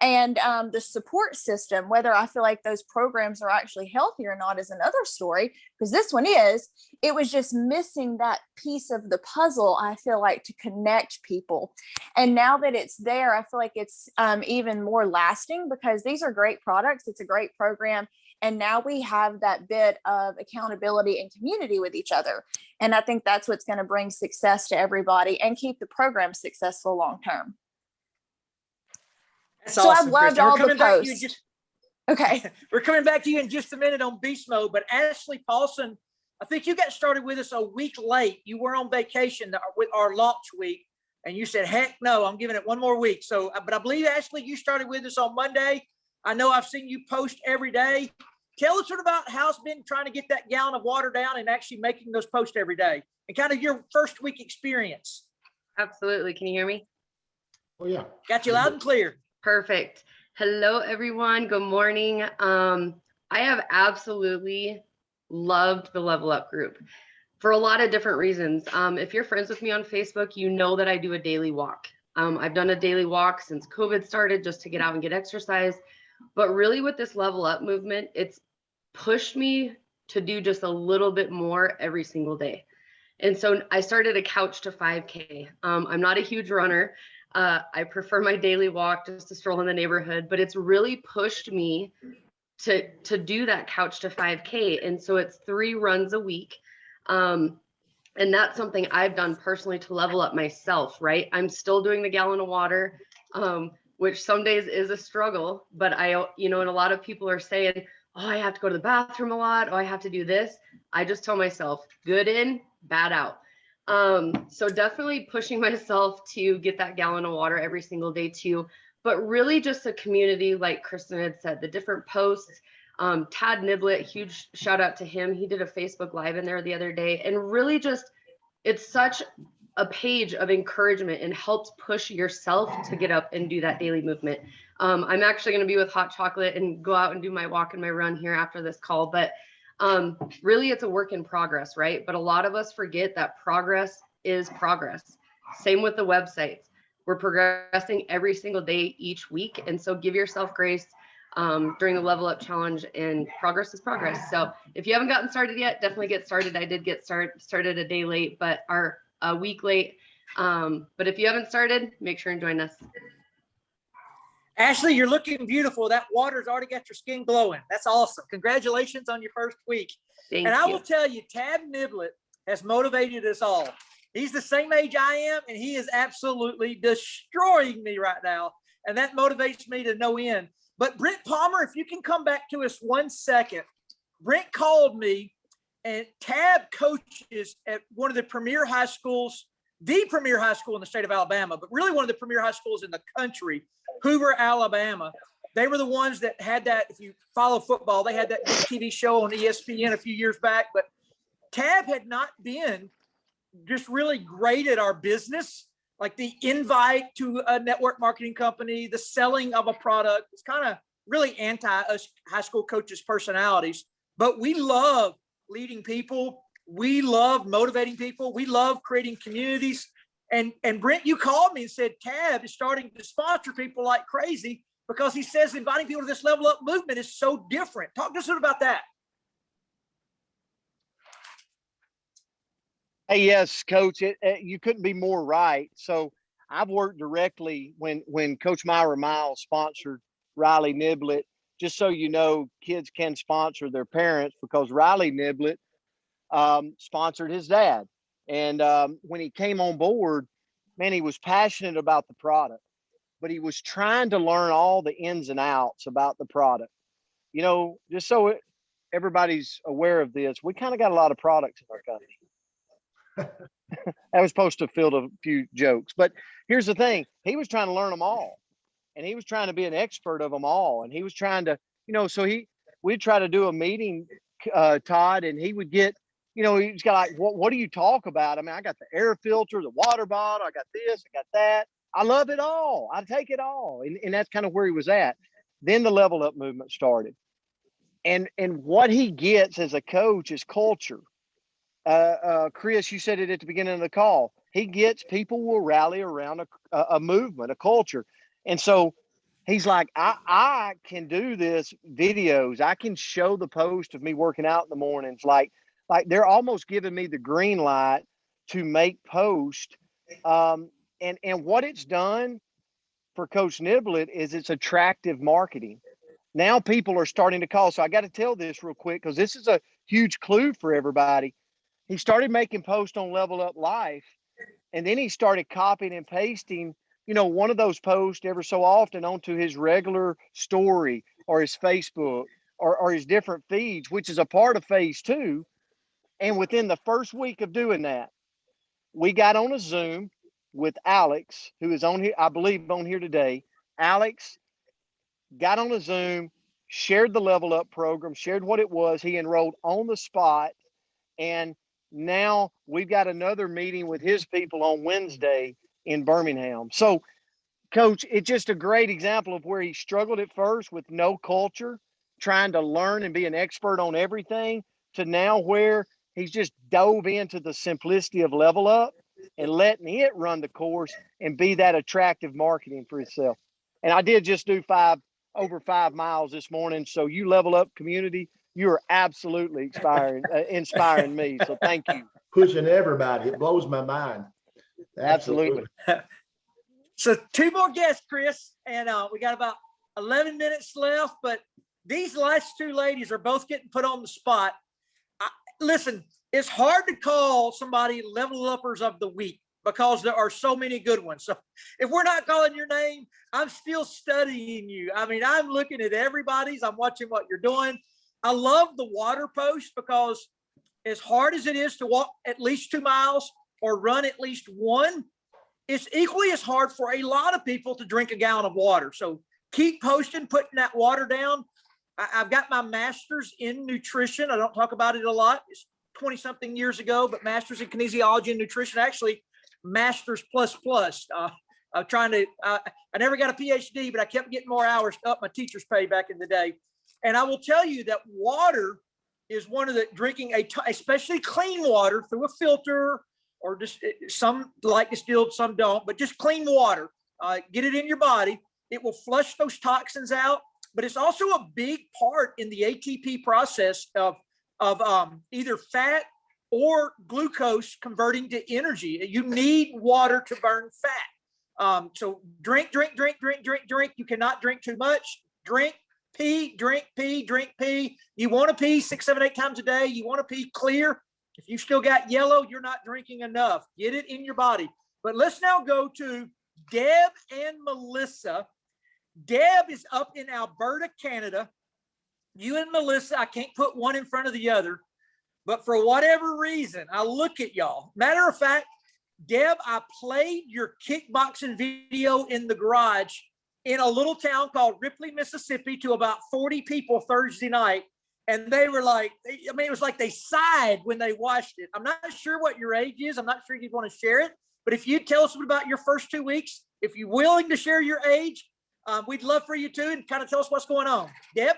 and the support system. Whether I feel like those programs are actually healthy or not is another story, because this one is. It was just missing that piece of the puzzle, I feel like, to connect people. And now that it's there, I feel like it's even more lasting, because these are great products. It's a great program. And now we have that bit of accountability and community with each other. And I think that's what's going to bring success to everybody and keep the program successful long-term. So awesome, I've loved all the posts. Okay. We're coming back to you in just a minute on beast mode, but Ashley Paulsen, I think you got started with us a week late. You were on vacation with our launch week, and you said, heck no, I'm giving it 1 more week. So, but I believe, Ashley, you started with us on Monday. I know I've seen you post every day. Tell us sort of about how it's been trying to get that gallon of water down and actually making those posts every day, and kind of your first week experience. Absolutely. Can you hear me? Oh, yeah. Got you loud and clear. Perfect. Hello, everyone. Good morning. I have absolutely loved the Level Up group for a lot of different reasons. If you're friends with me on Facebook, you know that I do a daily walk. I've done a daily walk since COVID started, just to get out and get exercise. But really with this Level Up movement, it's pushed me to do just a little bit more every single day. And so I started a couch to 5K. I'm not a huge runner. I prefer my daily walk just to stroll in the neighborhood, but it's really pushed me to do that couch to 5K. And so it's 3 runs a week. And that's something I've done personally to level up myself, right? I'm still doing the gallon of water, which some days is a struggle, but and a lot of people are saying, oh, I have to go to the bathroom a lot. Oh, I have to do this. I just tell myself, good in, bad out. So definitely pushing myself to get that gallon of water every single day too, but really just a community, like Kristen had said, the different posts. Todd Niblett, huge shout out to him. He did a Facebook Live in there the other day, and really just, it's such a page of encouragement and helps push yourself to get up and do that daily movement. I'm actually going to be with HotChocolate and go out and do my walk and my run here after this call, but really it's a work in progress, right? But a lot of us forget that progress is progress. Same with the websites. We're progressing every single day, each week. And so give yourself grace during the Level Up Challenge, and progress is progress. So if you haven't gotten started yet, definitely get started. I did get started a day late, but a week late. But if you haven't started, make sure and join us. Ashley, you're looking beautiful. That water's already got your skin glowing. That's awesome. Congratulations on your first week. Thank And I you. will tell you, Tab Niblett has motivated us all. He's the same age I am, and he is absolutely destroying me right now. And that motivates me to no end. But Brent Palmer, if you can come back to us 1 second. Brent called me, and Tab coaches at one of the premier high schools, the premier high school in the state of Alabama, but really one of the premier high schools in the country, Hoover, Alabama. They were the ones that had that, if you follow football, they had that TV show on ESPN a few years back. But Tab had not been just really great at our business, like the invite to a network marketing company, the selling of a product. It's kind of really anti us high school coaches' personalities. But we love leading people. We love motivating people. We love creating communities. And Brent, you called me and said Tab is starting to sponsor people like crazy because he says inviting people to this Level Up movement is so different. Talk to us about that. Hey, yes, Coach, you couldn't be more right. So I've worked directly when Coach Myra Miles sponsored Riley Niblett. Just so you know, kids can sponsor their parents because Riley Niblett sponsored his dad. And when he came on board, man, he was passionate about the product, but he was trying to learn all the ins and outs about the product. You know, just so everybody's aware of this, we kind of got a lot of products in our company. I was supposed to field a few jokes, but here's the thing. He was trying to learn them all, and he was trying to be an expert of them all. And he was trying to, you know, so we'd try to do a meeting, Todd, and he would get, you know, he's got like, what do you talk about? I mean, I got the air filter, the water bottle, I got this, I got that. I love it all. I take it all. And that's kind of where he was at. Then the Level Up movement started. And what he gets as a coach is culture. Chris, you said it at the beginning of the call. He gets people will rally around a movement, a culture. And so he's like, I can do this videos. I can show the post of me working out in the mornings. Like they're almost giving me the green light to make post. And what it's done for Coach Niblett is it's attractive marketing. Now people are starting to call. So I got to tell this real quick because this is a huge clue for everybody. He started making posts on Level Up Life, and then he started copying and pasting, you know, one of those posts ever so often onto his regular story or his Facebook or his different feeds, which is a part of phase 2. And within the first week of doing that, we got on a Zoom with Alex, who is on here, I believe on here today. Alex got on a Zoom, shared the Level Up program, shared what it was. He enrolled on the spot. And now we've got another meeting with his people on Wednesday in Birmingham. So, Coach, it's just a great example of where he struggled at first with no culture, trying to learn and be an expert on everything, to now where he's just dove into the simplicity of Level Up and letting it run the course and be that attractive marketing for himself. And I did just do over 5 miles this morning. So you Level Up community, you are absolutely inspiring me. So thank you. Pushing everybody. It blows my mind. Absolutely. So 2 more guests, Chris, and we got about 11 minutes left, but these last 2 ladies are both getting put on the spot. Listen, it's hard to call somebody Level Uppers of the week because there are so many good ones. So if we're not calling your name, I'm still studying you. I mean, I'm looking at everybody's, I'm watching what you're doing. I love the water post because as hard as it is to walk at least 2 miles, or run at least one, it's equally as hard for a lot of people to drink a gallon of water. So keep posting, putting that water down. I've got my master's in nutrition. I don't talk about it a lot. It's 20 something years ago, but master's in kinesiology and nutrition, actually master's plus. I'm trying to, I never got a PhD, but I kept getting more hours up my teacher's pay back in the day. And I will tell you that water is one of the drinking, especially clean water through a filter, or just some like distilled, some don't, but just clean water, get it in your body. It will flush those toxins out, but it's also a big part in the ATP process of either fat or glucose converting to energy. You need water to burn fat. So drink. You cannot drink too much. Drink, pee. You want to pee 6, 7, 8 times a day. You want to pee clear. If you still got yellow, you're not drinking enough. Get it in your body. But let's now go to Deb and Melissa. Deb is up in Alberta, Canada. You and Melissa, I can't put one in front of the other, but for whatever reason, I look at y'all. Matter of fact, Deb, I played your kickboxing video in the garage in a little town called Ripley, Mississippi, to about 40 people Thursday night. And they were like, it was like they sighed when they watched it. I'm not sure what your age is. I'm not sure you'd want to share it. But if you'd tell us about your first 2 weeks, if you're willing to share your age, we'd love for you to, and kind of tell us what's going on. Deb?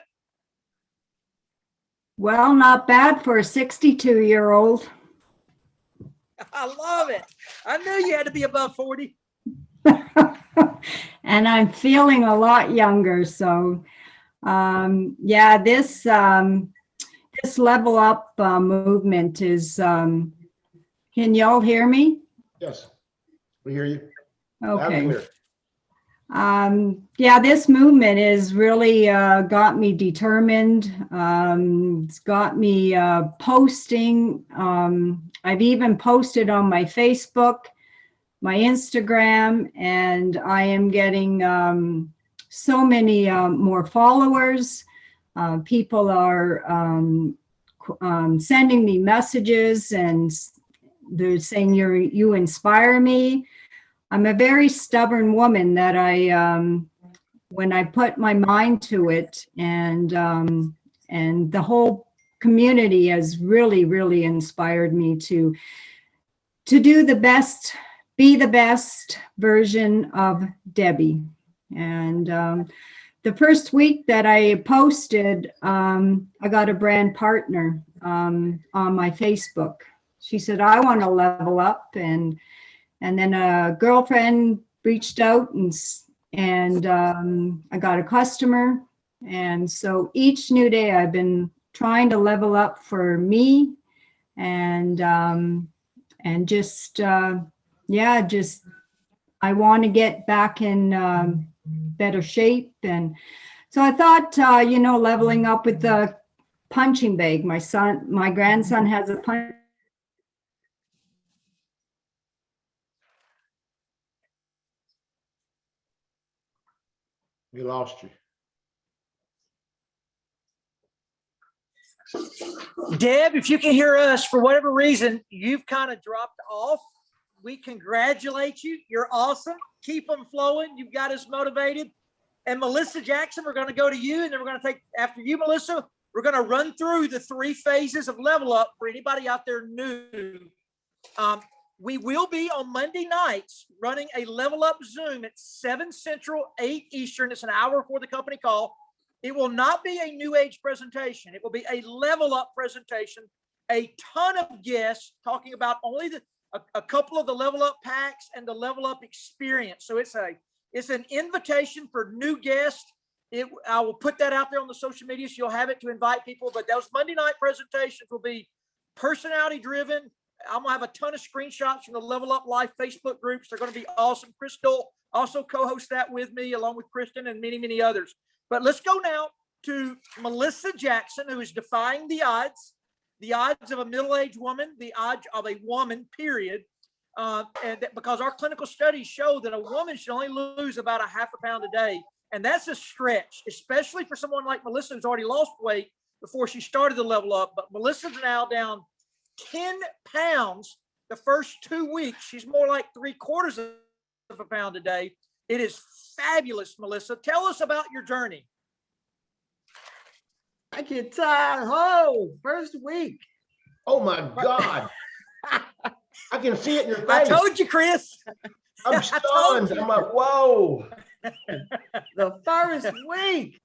Well, not bad for a 62-year-old. I love it. I knew you had to be above 40. And I'm feeling a lot younger. So, yeah, this Level Up movement is, can y'all hear me? Yes, we hear you. Loud and Okay. clear. Yeah, this movement has really got me determined. It's got me posting. I've even posted on my Facebook, my Instagram, and I am getting so many more followers. People are sending me messages, and they're saying you inspire me. I'm a very stubborn woman that when I put my mind to it, and the whole community has really, really inspired me to do the best, be the best version of Debbie. And the first week that I posted, I got a brand partner on my Facebook. She said, I want to level up, and then a girlfriend reached out, and I got a customer. And so each new day I've been trying to level up for me, and just, yeah, just, I want to get back in better shape. And so I thought, leveling up with the punching bag. My grandson has a punch. We lost you. Deb, if you can hear us, for whatever reason, you've kind of dropped off. We congratulate you. You're awesome. Keep them flowing. You've got us motivated. And Melissa Jackson, we're going to go to you, and then we're going to take, after you, Melissa, we're going to run through the 3 phases of Level Up for anybody out there new. We will be on Monday nights running a Level Up Zoom at 7 Central, 8 Eastern. It's an hour before the company call. It will not be a new age presentation. It will be a Level Up presentation. A ton of guests talking about only a couple of the Level Up packs and the Level Up experience. So it's an invitation for new guests. I will put that out there on the social media, so you'll have it to invite people. But those Monday night presentations will be personality driven. I'm gonna have a ton of screenshots from the Level Up Life Facebook groups. They're gonna be awesome. Chris Doyle also co-hosts that with me, along with Kristen and many, many others. But let's go now to Melissa Jackson, who is defying the odds of a middle-aged woman, the odds of a woman, period. And that, because our clinical studies show that a woman should only lose about a half a pound a day. And that's a stretch, especially for someone like Melissa, who's already lost weight before she started the Level Up. But Melissa's now down 10 pounds the first 2 weeks, she's more like 3/4 of a pound a day. It is fabulous, Melissa. Tell us about your journey. I get tired. Oh, first week. Oh my God. I can see it in your face. I told you, Chris. I'm stunned. I'm like, whoa. The first week,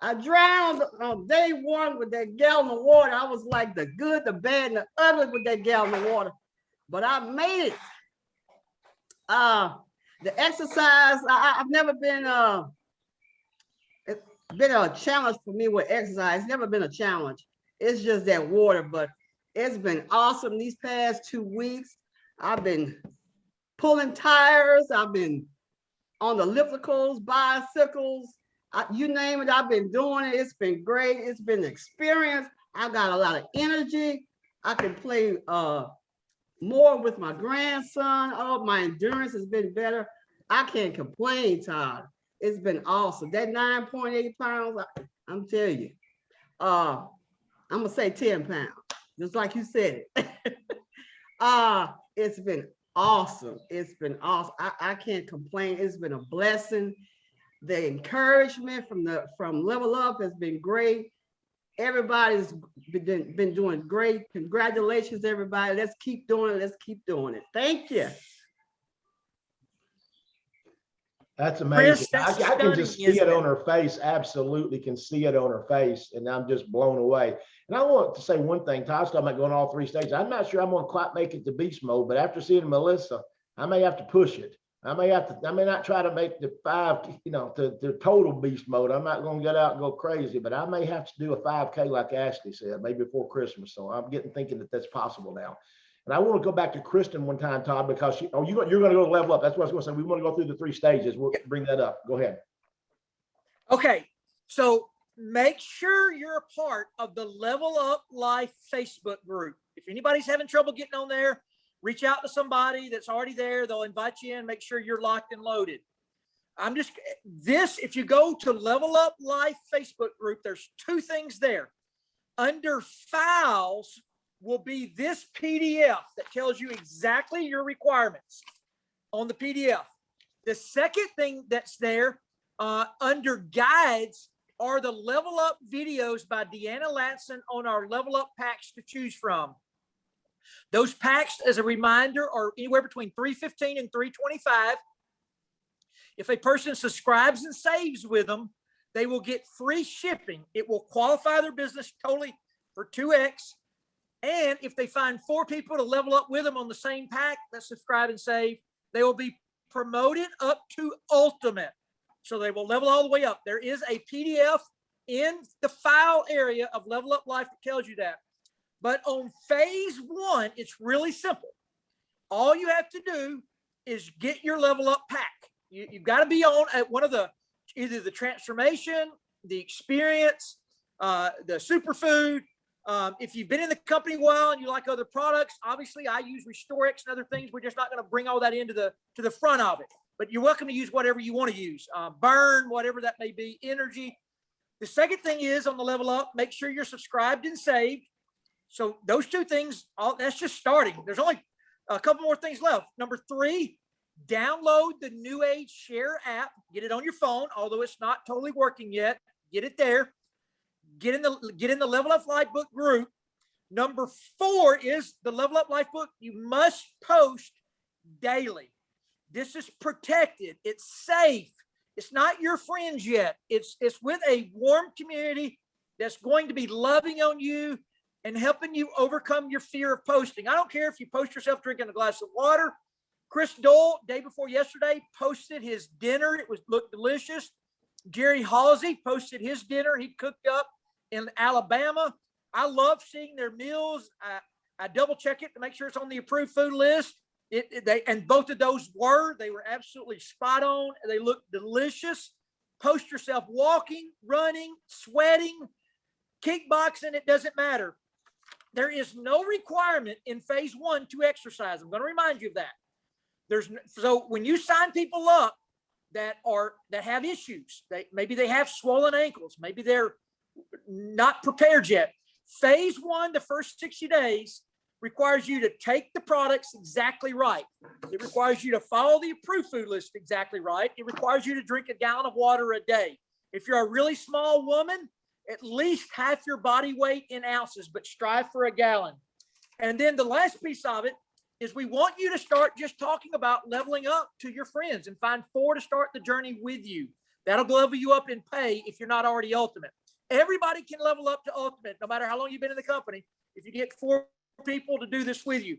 I drowned on day one with that gallon of water. I was like the good, the bad, and the ugly with that gallon of water. But I made it. The exercise, I've never been, it's been a challenge for me with exercise. It's never been a challenge. It's just that water, but it's been awesome these past 2 weeks. I've been pulling tires. I've been on the ellipticals, bicycles, you name it, I've been doing it. It's been great. It's been an experience. I've got a lot of energy. I can play more with my grandson. Oh, my endurance has been better. I can't complain, Todd. It's been awesome. That 9.8 pounds, I'm telling you, I'm gonna say 10 pounds, just like you said it. It's been awesome. It's been awesome. I can't complain. It's been a blessing. The encouragement from LevelUp has been great. Everybody's been doing great. Congratulations, everybody. Let's keep doing it. Let's keep doing it. Thank you. That's amazing. Chris, I can just see it isn't on her face. Absolutely can see it on her face. And I'm just blown away. And I want to say one thing. Todd's talking about going all 3 stages. I'm not sure I'm going to quite make it to beast mode, but after seeing Melissa, I may have to push it. I may not try to make the 5, the total beast mode. I'm not going to get out and go crazy, but I may have to do a 5K like Ashley said, maybe before Christmas. So I'm thinking that that's possible now. And I want to go back to Kristen one time, Todd, because you're going to go to Level Up. That's what I was going to say. We want to go through the 3 stages. We'll bring that up. Go ahead. Okay, so make sure you're a part of the Level Up Life Facebook group. If anybody's having trouble getting on there, reach out to somebody that's already there. They'll invite you in, make sure you're locked and loaded. If you go to Level Up Life Facebook group, there's 2 things there. Under files will be this PDF that tells you exactly your requirements on the PDF. The second thing that's there under guides are the Level Up videos by Deanna Latson on our Level Up packs to choose from. Those packs, as a reminder, are anywhere between $3.15 and $3.25. If a person subscribes and saves with them, they will get free shipping. It will qualify their business totally for 2X. And if they find 4 people to level up with them on the same pack that subscribe and save, they will be promoted up to ultimate. So they will level all the way up. There is a PDF in the file area of Level Up Life that tells you that. But on phase 1, it's really simple. All you have to do is get your Level Up pack. You've got to be on at one of either the transformation, the experience, the superfood. If you've been in the company a while and you like other products, obviously I use RestoreX and other things. We're just not going to bring all that into to the front of it. But you're welcome to use whatever you want to use. Burn, whatever that may be, energy. The second thing is on the Level Up, make sure you're subscribed and saved. So those 2 things, that's just starting. There's only a couple more things left. Number 3, download the New Age Share app. Get it on your phone, although it's not totally working yet. Get it there. Get in the Level Up Life book group. Number 4 is the Level Up Life book. You must post daily. This is protected. It's safe. It's not your friends yet. It's with a warm community that's going to be loving on you and helping you overcome your fear of posting. I don't care if you post yourself drinking a glass of water. Chris Doyle, day before yesterday, posted his dinner. It looked delicious. Jerry Halsey posted his dinner he cooked up in Alabama. I love seeing their meals. I double check it to make sure it's on the approved food list. And both of those they were absolutely spot on. They look delicious. Post yourself walking, running, sweating, kickboxing, it doesn't matter. There is no requirement in phase 1 to exercise. I'm going to remind you of that. So when you sign people up that have issues, maybe they have swollen ankles, maybe they're not prepared yet. Phase 1, the first 60 days, requires you to take the products exactly right. It requires you to follow the approved food list exactly right. It requires you to drink a gallon of water a day. If you're a really small woman, at least half your body weight in ounces, but strive for a gallon. And then the last piece of it is we want you to start just talking about leveling up to your friends and find 4 to start the journey with you. That'll level you up in pay if you're not already ultimate. Everybody can level up to ultimate, no matter how long you've been in the company, if you get 4 people to do this with you.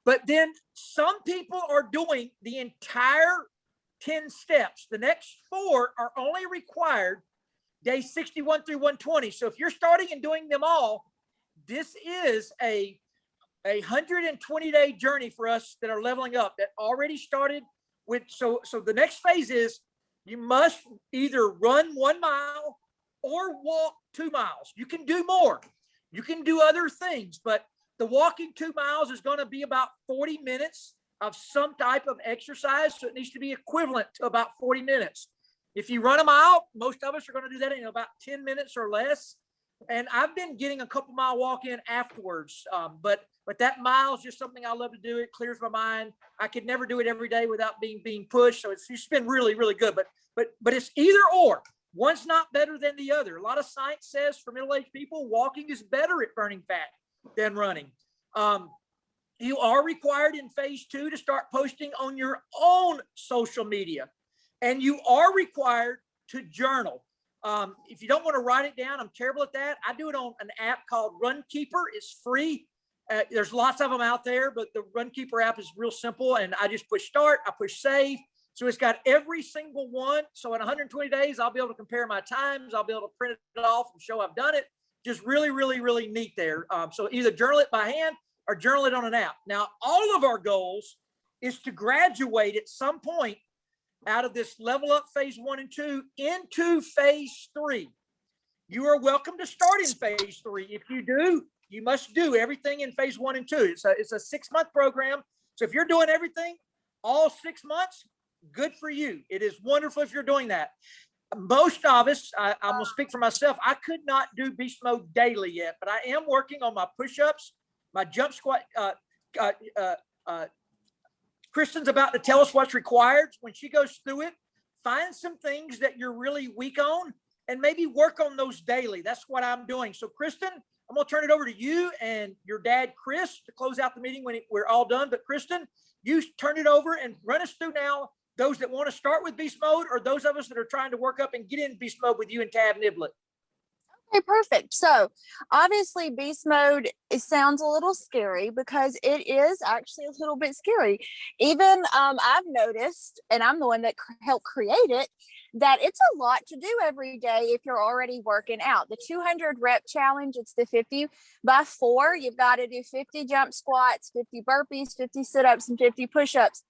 But then some people are doing the entire 10 steps. The next 4 are only required days 61 through 120. So if you're starting and doing them all, this is a 120-day journey for us that are leveling up, that already started with. So the next phase is you must either run 1 mile or walk 2 miles. You can do more. You can do other things, but the walking 2 miles is going to be about 40 minutes of some type of exercise. So it needs to be equivalent to about 40 minutes. If you run a mile, most of us are going to do that in about 10 minutes or less. And I've been getting a couple mile walk in afterwards. But that mile is just something I love to do. It clears my mind. I could never do it every day without being pushed. So it's been really, really good. But it's either or. One's not better than the other. A lot of science says for middle-aged people, walking is better at burning fat than running. You are required in phase 2 to start posting on your own social media. And you are required to journal. If you don't want to write it down, I'm terrible at that. I do it on an app called Runkeeper. It's free. There's lots of them out there, but the Runkeeper app is real simple. And I just push start, I push save. So it's got every single one. So in 120 days, I'll be able to compare my times. I'll be able to print it off and show I've done it. Just really, really, really neat there. So either journal it by hand or journal it on an app. Now, all of our goals is to graduate at some point out of this level up phase 1 and 2 into phase 3. You are welcome to start in phase 3. If you do, you must do everything in phase 1 and 2. It's a 6-month program. So if you're doing everything all 6 months, good for you. It is wonderful if you're doing that. Most of us, I'm gonna speak for myself, I could not do beast mode daily yet, but I am working on my push-ups, my jump squat. Kristen's about to tell us what's required. When she goes through it, find some things that you're really weak on and maybe work on those daily. That's what I'm doing. So Kristen, I'm gonna turn it over to you and your dad, Chris, to close out the meeting when we're all done. But Kristen, you turn it over and run us through now those that want to start with beast mode or those of us that are trying to work up and get in beast mode with you and Tab Niblet. Okay, perfect. So obviously beast mode, it sounds a little scary because it is actually a little bit scary. Even I've noticed, and I'm the one that helped create it, that it's a lot to do every day if you're already working out. The 200 rep challenge, it's the 50 by 4. You've got to do 50 jump squats, 50 burpees, 50 sit-ups, and 50 push-ups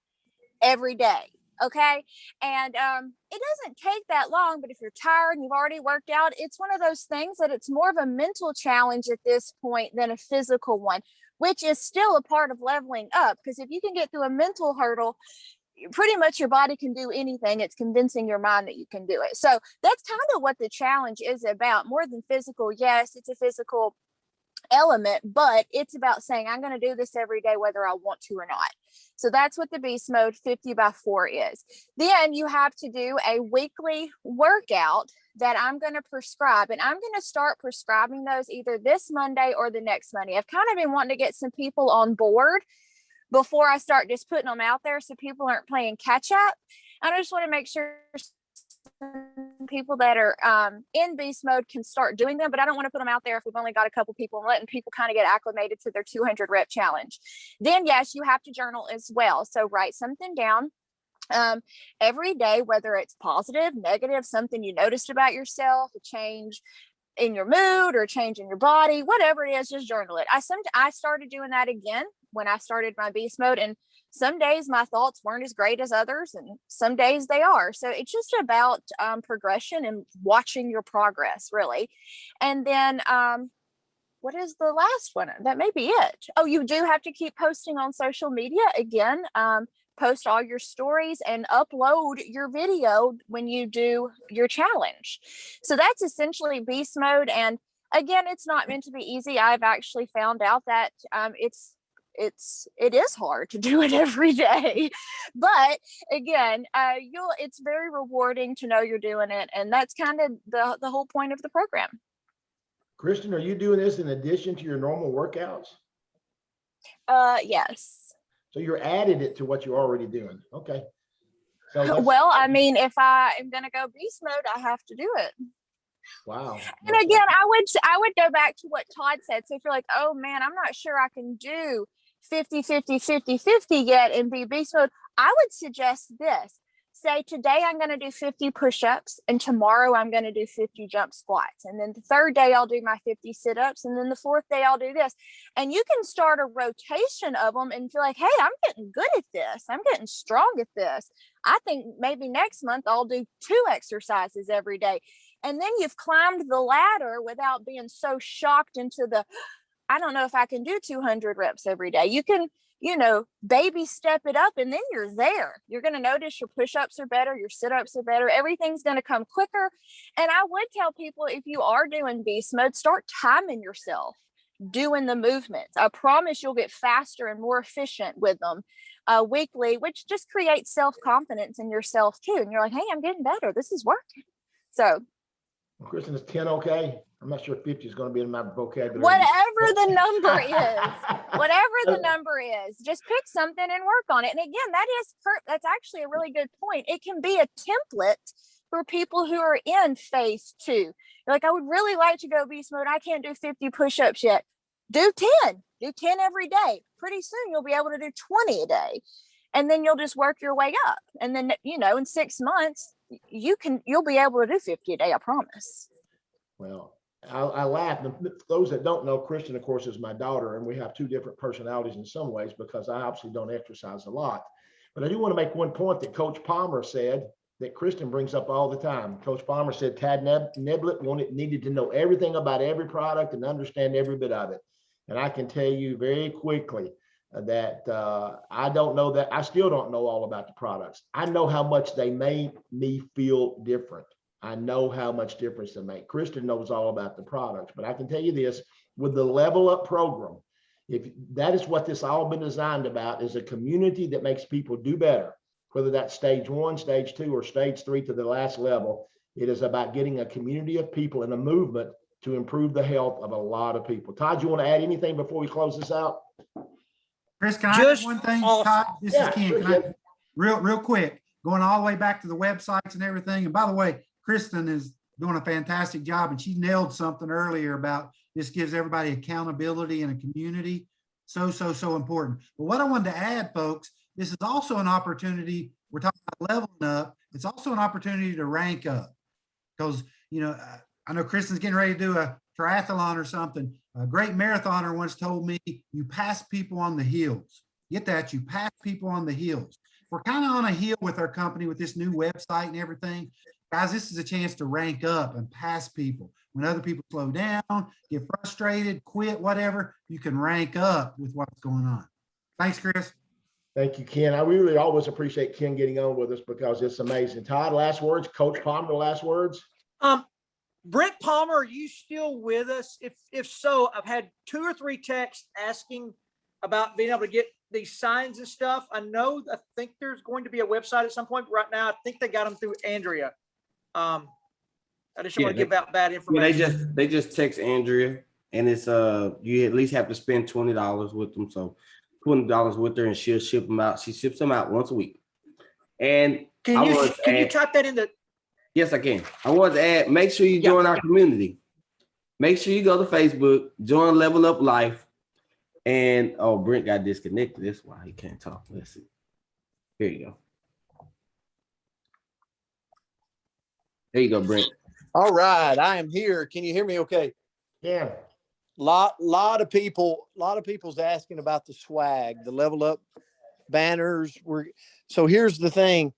every day. Okay. And it doesn't take that long, but if you're tired and you've already worked out, it's one of those things that it's more of a mental challenge at this point than a physical one, which is still a part of leveling up. Because if you can get through a mental hurdle, pretty much your body can do anything. It's convincing your mind that you can do it. So that's kind of what the challenge is about, more than physical. Yes, it's a physical element, but it's about saying I'm going to do this every day whether I want to or not. So that's what the beast mode 50 by 4 is. Then you have to do a weekly workout that I'm going to prescribe, and I'm going to start prescribing those either this Monday or the next Monday. I've kind of been wanting to get some people on board before I start just putting them out there so people aren't playing catch up. And I just want to make sure people that are in beast mode can start doing them, but I don't want to put them out there if we've only got a couple people, and letting people kind of get acclimated to their 200 rep challenge. Then yes, you have to journal as well. So write something down every day, whether it's positive, negative, something you noticed about yourself, a change in your mood or a change in your body, whatever it is, just journal it. I started doing that again when I started my beast mode, and some days my thoughts weren't as great as others, and some days they are. So it's just about progression and watching your progress, really. And then what is the last one? That may be it. Oh, you do have to keep posting on social media again. Post all your stories and upload your video when you do your challenge. So that's essentially beast mode. And again, it's not meant to be easy. I've actually found out that it is hard to do it every day, but again, it's very rewarding to know you're doing it, and that's kind of the whole point of the program. Kristen, are you doing this in addition to your normal workouts? Yes. So you're added it to what you're already doing. Okay. So that's, Well, I mean, if I am going to go beast mode, I have to do it. wow. And again, I would go back to what Todd said. So if you're like, oh man, I'm not sure I can do 50, 50, 50, 50 yet and be beast mode, I would suggest this. Say today I'm going to do 50 push-ups and tomorrow I'm going to do 50 jump squats. And then the third day I'll do my 50 sit-ups. And then the fourth day I'll do this. And you can start a rotation of them and feel like, hey, I'm getting good at this. I'm getting strong at this. I think maybe next month I'll do 2 exercises every day. And then you've climbed the ladder without being so shocked into the, I don't know if I can do 200 reps every day. You can, baby step it up and then you're there. You're going to notice your push-ups are better. Your sit-ups are better. Everything's going to come quicker. And I would tell people, if you are doing beast mode, start timing yourself doing the movements. I promise you'll get faster and more efficient with them weekly, which just creates self-confidence in yourself too. And you're like, hey, I'm getting better. This is working. So Kristen, is 10 okay? I'm not sure 50 is going to be in my vocabulary. Whatever the number is, just pick something and work on it. And again, that's actually a really good point. It can be a template for people who are in phase 2. You're like, I would really like to go beast mode. I can't do 50 push-ups yet. Do 10 every day. Pretty soon you'll be able to do 20 a day. And then you'll just work your way up. And then, in 6 months, you'll be able to do 50 a day, I promise. Well, I laugh. Those that don't know, Kristen, of course, is my daughter, and we have 2 different personalities in some ways because I obviously don't exercise a lot. But I do want to make one point that Coach Palmer said that Kristen brings up all the time. Coach Palmer said Tad Neblett needed to know everything about every product and understand every bit of it. And I can tell you very quickly that I still don't know all about the products. I know how much they made me feel different. I know how much difference they make. Kristen knows all about the products, but I can tell you this, with the LevelUp program, if that is what this all been designed about, is a community that makes people do better, whether that's stage 1, stage 2, or stage 3 to the last level. It is about getting a community of people in a movement to improve the health of a lot of people. Todd, you want to add anything before we close this out? Chris, can I add one thing? Awesome. Todd, this Yeah, is Ken. sure, Can I, Ken. real quick, going all the way back to the websites and everything. And by the way, Kristen is doing a fantastic job, and she nailed something earlier about this gives everybody accountability and a community. So important. But what I wanted to add, folks, this is also an opportunity. We're talking about leveling up. It's also an opportunity to rank up because, I know Kristen's getting ready to do a triathlon or something. A great marathoner once told me, you pass people on the heels. Get that? You pass people on the heels. We're kind of on a heel with our company with this new website and everything. Guys, this is a chance to rank up and pass people. When other people slow down, get frustrated, quit, whatever, you can rank up with what's going on. Thanks, Chris. Thank you, Ken. I really always appreciate Ken getting on with us because it's amazing. Todd, last words. Coach Palmer, last words. Brent Palmer, are you still with us? If so, I've had 2 or 3 texts asking about being able to get these signs and stuff. I think there's going to be a website at some point. Right now, I think they got them through Andrea. I just want to give out bad information. Yeah, they just text Andrea, and it's you at least have to spend $20 with them. So $20 with her, and she'll ship them out. She ships them out once a week. And can you type that in the? Yes, I can. I want to add, make sure you join our community. Make sure you go to Facebook, join Level Up Life. And Brent got disconnected. That's why he can't talk. Let's see. Here you go. There you go, Brent. All right, I am here. Can you hear me okay? Yeah. Lot of people's asking about the swag, the Level Up banners. So here's the thing.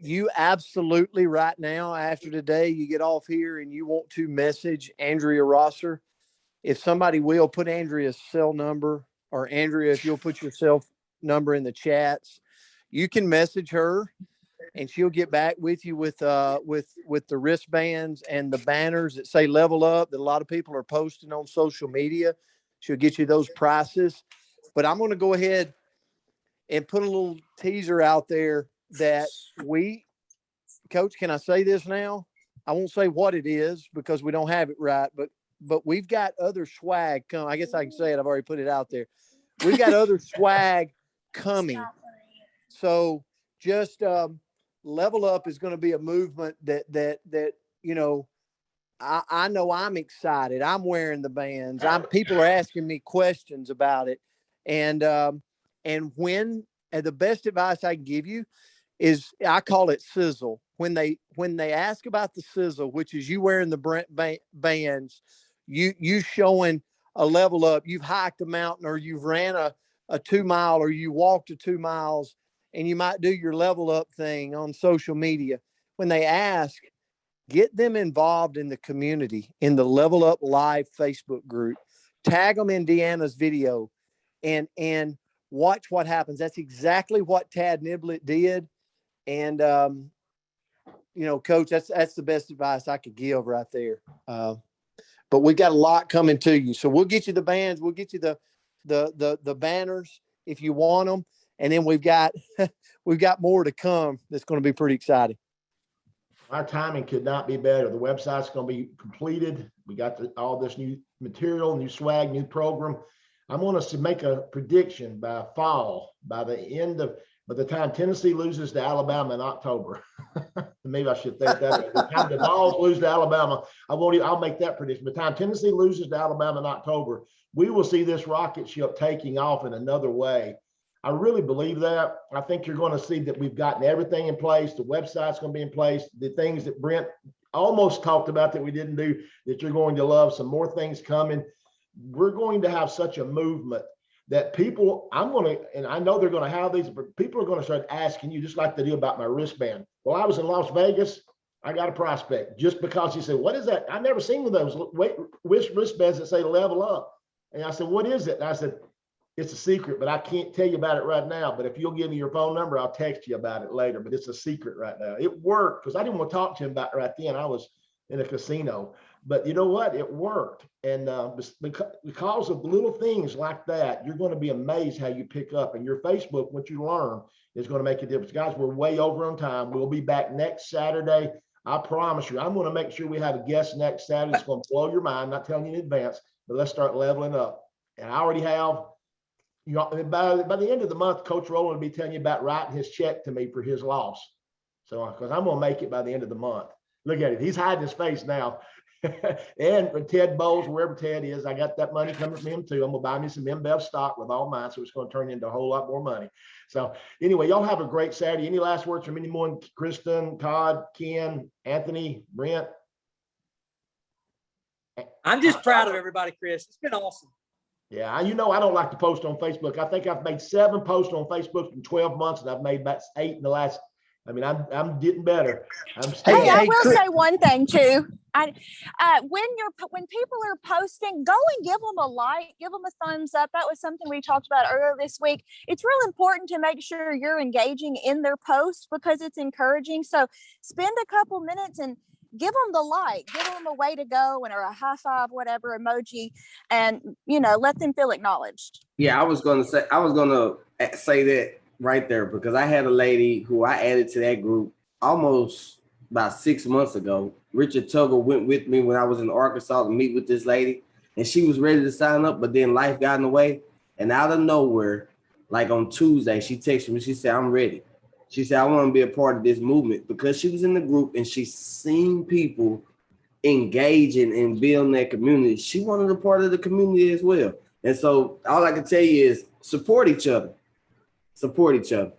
You absolutely right now, after today, you get off here and you want to message Andrea Rosser. If somebody will put Andrea's cell number, or Andrea, if you'll put your cell number in the chats, you can message her. and she'll get back with you with the wristbands and the banners that say Level Up that a lot of people are posting on social media. She'll get you those prices. But I'm going to go ahead and put a little teaser out there that Coach, can I say this now? I won't say what it is because we don't have it right, but we've got other swag come. I guess I can say it. I've already put it out there. We've got other swag coming. So just Level Up is going to be a movement that you know, I know I'm excited. I'm wearing the bands. People are asking me questions about it. And when the best advice I can give you is I call it sizzle. When they ask about the sizzle, which is you wearing the Brent bands, you showing a Level Up, you've hiked a mountain or you've ran a 2 mile or you walked a 2 miles and you might do your Level Up thing on social media. When they ask, get them involved in the community, in the Level Up Live Facebook group, tag them in Deanna's video and watch what happens. That's exactly what Tad Niblett did. And, you know, Coach, that's the best advice I could give right there. But we got a lot coming to you. So we'll get you the bands. We'll get you the banners if you want them. And then we've got more to come. That's going to be pretty exciting. Our timing could not be better. The website's going to be completed. We got all this new material, new swag, new program. I want us to make a prediction by fall, by the time Tennessee loses to Alabama in October. Maybe I should think that. By the time the Vols lose to Alabama, I'll make that prediction. By the time Tennessee loses to Alabama in October, we will see this rocket ship taking off in another way. I really believe that. I think you're going to see that we've gotten everything in place. The website's going to be in place. The things that Brent almost talked about that we didn't do, that you're going to love, some more things coming. We're going to have such a movement that people, and I know they're going to have these, but people are going to start asking you, just like they do about my wristband. Well, I was in Las Vegas. I got a prospect just because he said, what is that? I've never seen one of those wristbands that say Level Up. And I said, what is it? And I said, it's a secret, but I can't tell you about it right now. But if you'll give me your phone number, I'll text you about it later. But it's a secret right now. It worked because I didn't want to talk to him about it right then. I was in a casino. But you know what? It worked. And because of little things like that, you're going to be amazed how you pick up. And your Facebook, what you learn, is going to make a difference. Guys, we're way over on time. We'll be back next Saturday. I promise you, I'm going to make sure we have a guest next Saturday. It's going to blow your mind. I'm not telling you in advance, but let's start leveling up. And I already have. You know, by the end of the month, Coach Rowland will be telling you about writing his check to me for his loss. So, because I'm going to make it by the end of the month. Look at it. He's hiding his face now. And for Ted Bowles, wherever Ted is, I got that money coming from him too. I'm going to buy me some MBEV stock with all mine. So it's going to turn into a whole lot more money. So anyway, y'all have a great Saturday. Any last words from anyone? Kristen, Todd, Ken, Anthony, Brent? I'm just proud of everybody, Chris. It's been awesome. Yeah, you know, I don't like to post on Facebook. I think I've made 7 posts on Facebook in 12 months, and I've made about 8 in the last. I mean, I'm getting better. Hey, I will say one thing too. When people are posting, go and give them a like, give them a thumbs up. That was something we talked about earlier this week. It's real important to make sure you're engaging in their post because it's encouraging. So spend a couple minutes and give them the like, give them a way to go and or a high five, whatever emoji, and let them feel acknowledged. Yeah, I was gonna say that right there because I had a lady who I added to that group almost about 6 months ago. Richard Tuggle went with me when I was in Arkansas to meet with this lady, and she was ready to sign up, but then life got in the way. And out of nowhere, like on Tuesday, she texted me. She said, "I'm ready." She said, "I want to be a part of this movement," because she was in the group and she's seen people engaging and building that community. She wanted a part of the community as well. And so all I can tell you is support each other. Support each other.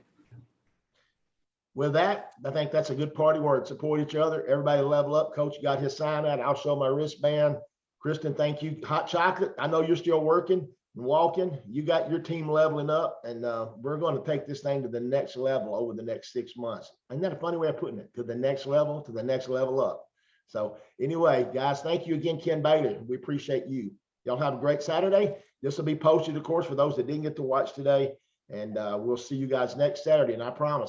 With that, I think that's a good party word. Support each other. Everybody level up. Coach got his sign out. I'll show my wristband. Kristen, thank you. Hot Chocolate, I know you're still working and walking. You got your team leveling up, and we're going to take this thing to the next level over the next 6 months. Isn't that a funny way of putting it? To the next level up. So anyway, guys, thank you again, Ken Bailey. We appreciate you. Y'all have a great Saturday. This will be posted, of course, for those that didn't get to watch today. And we'll see you guys next Saturday. And I promise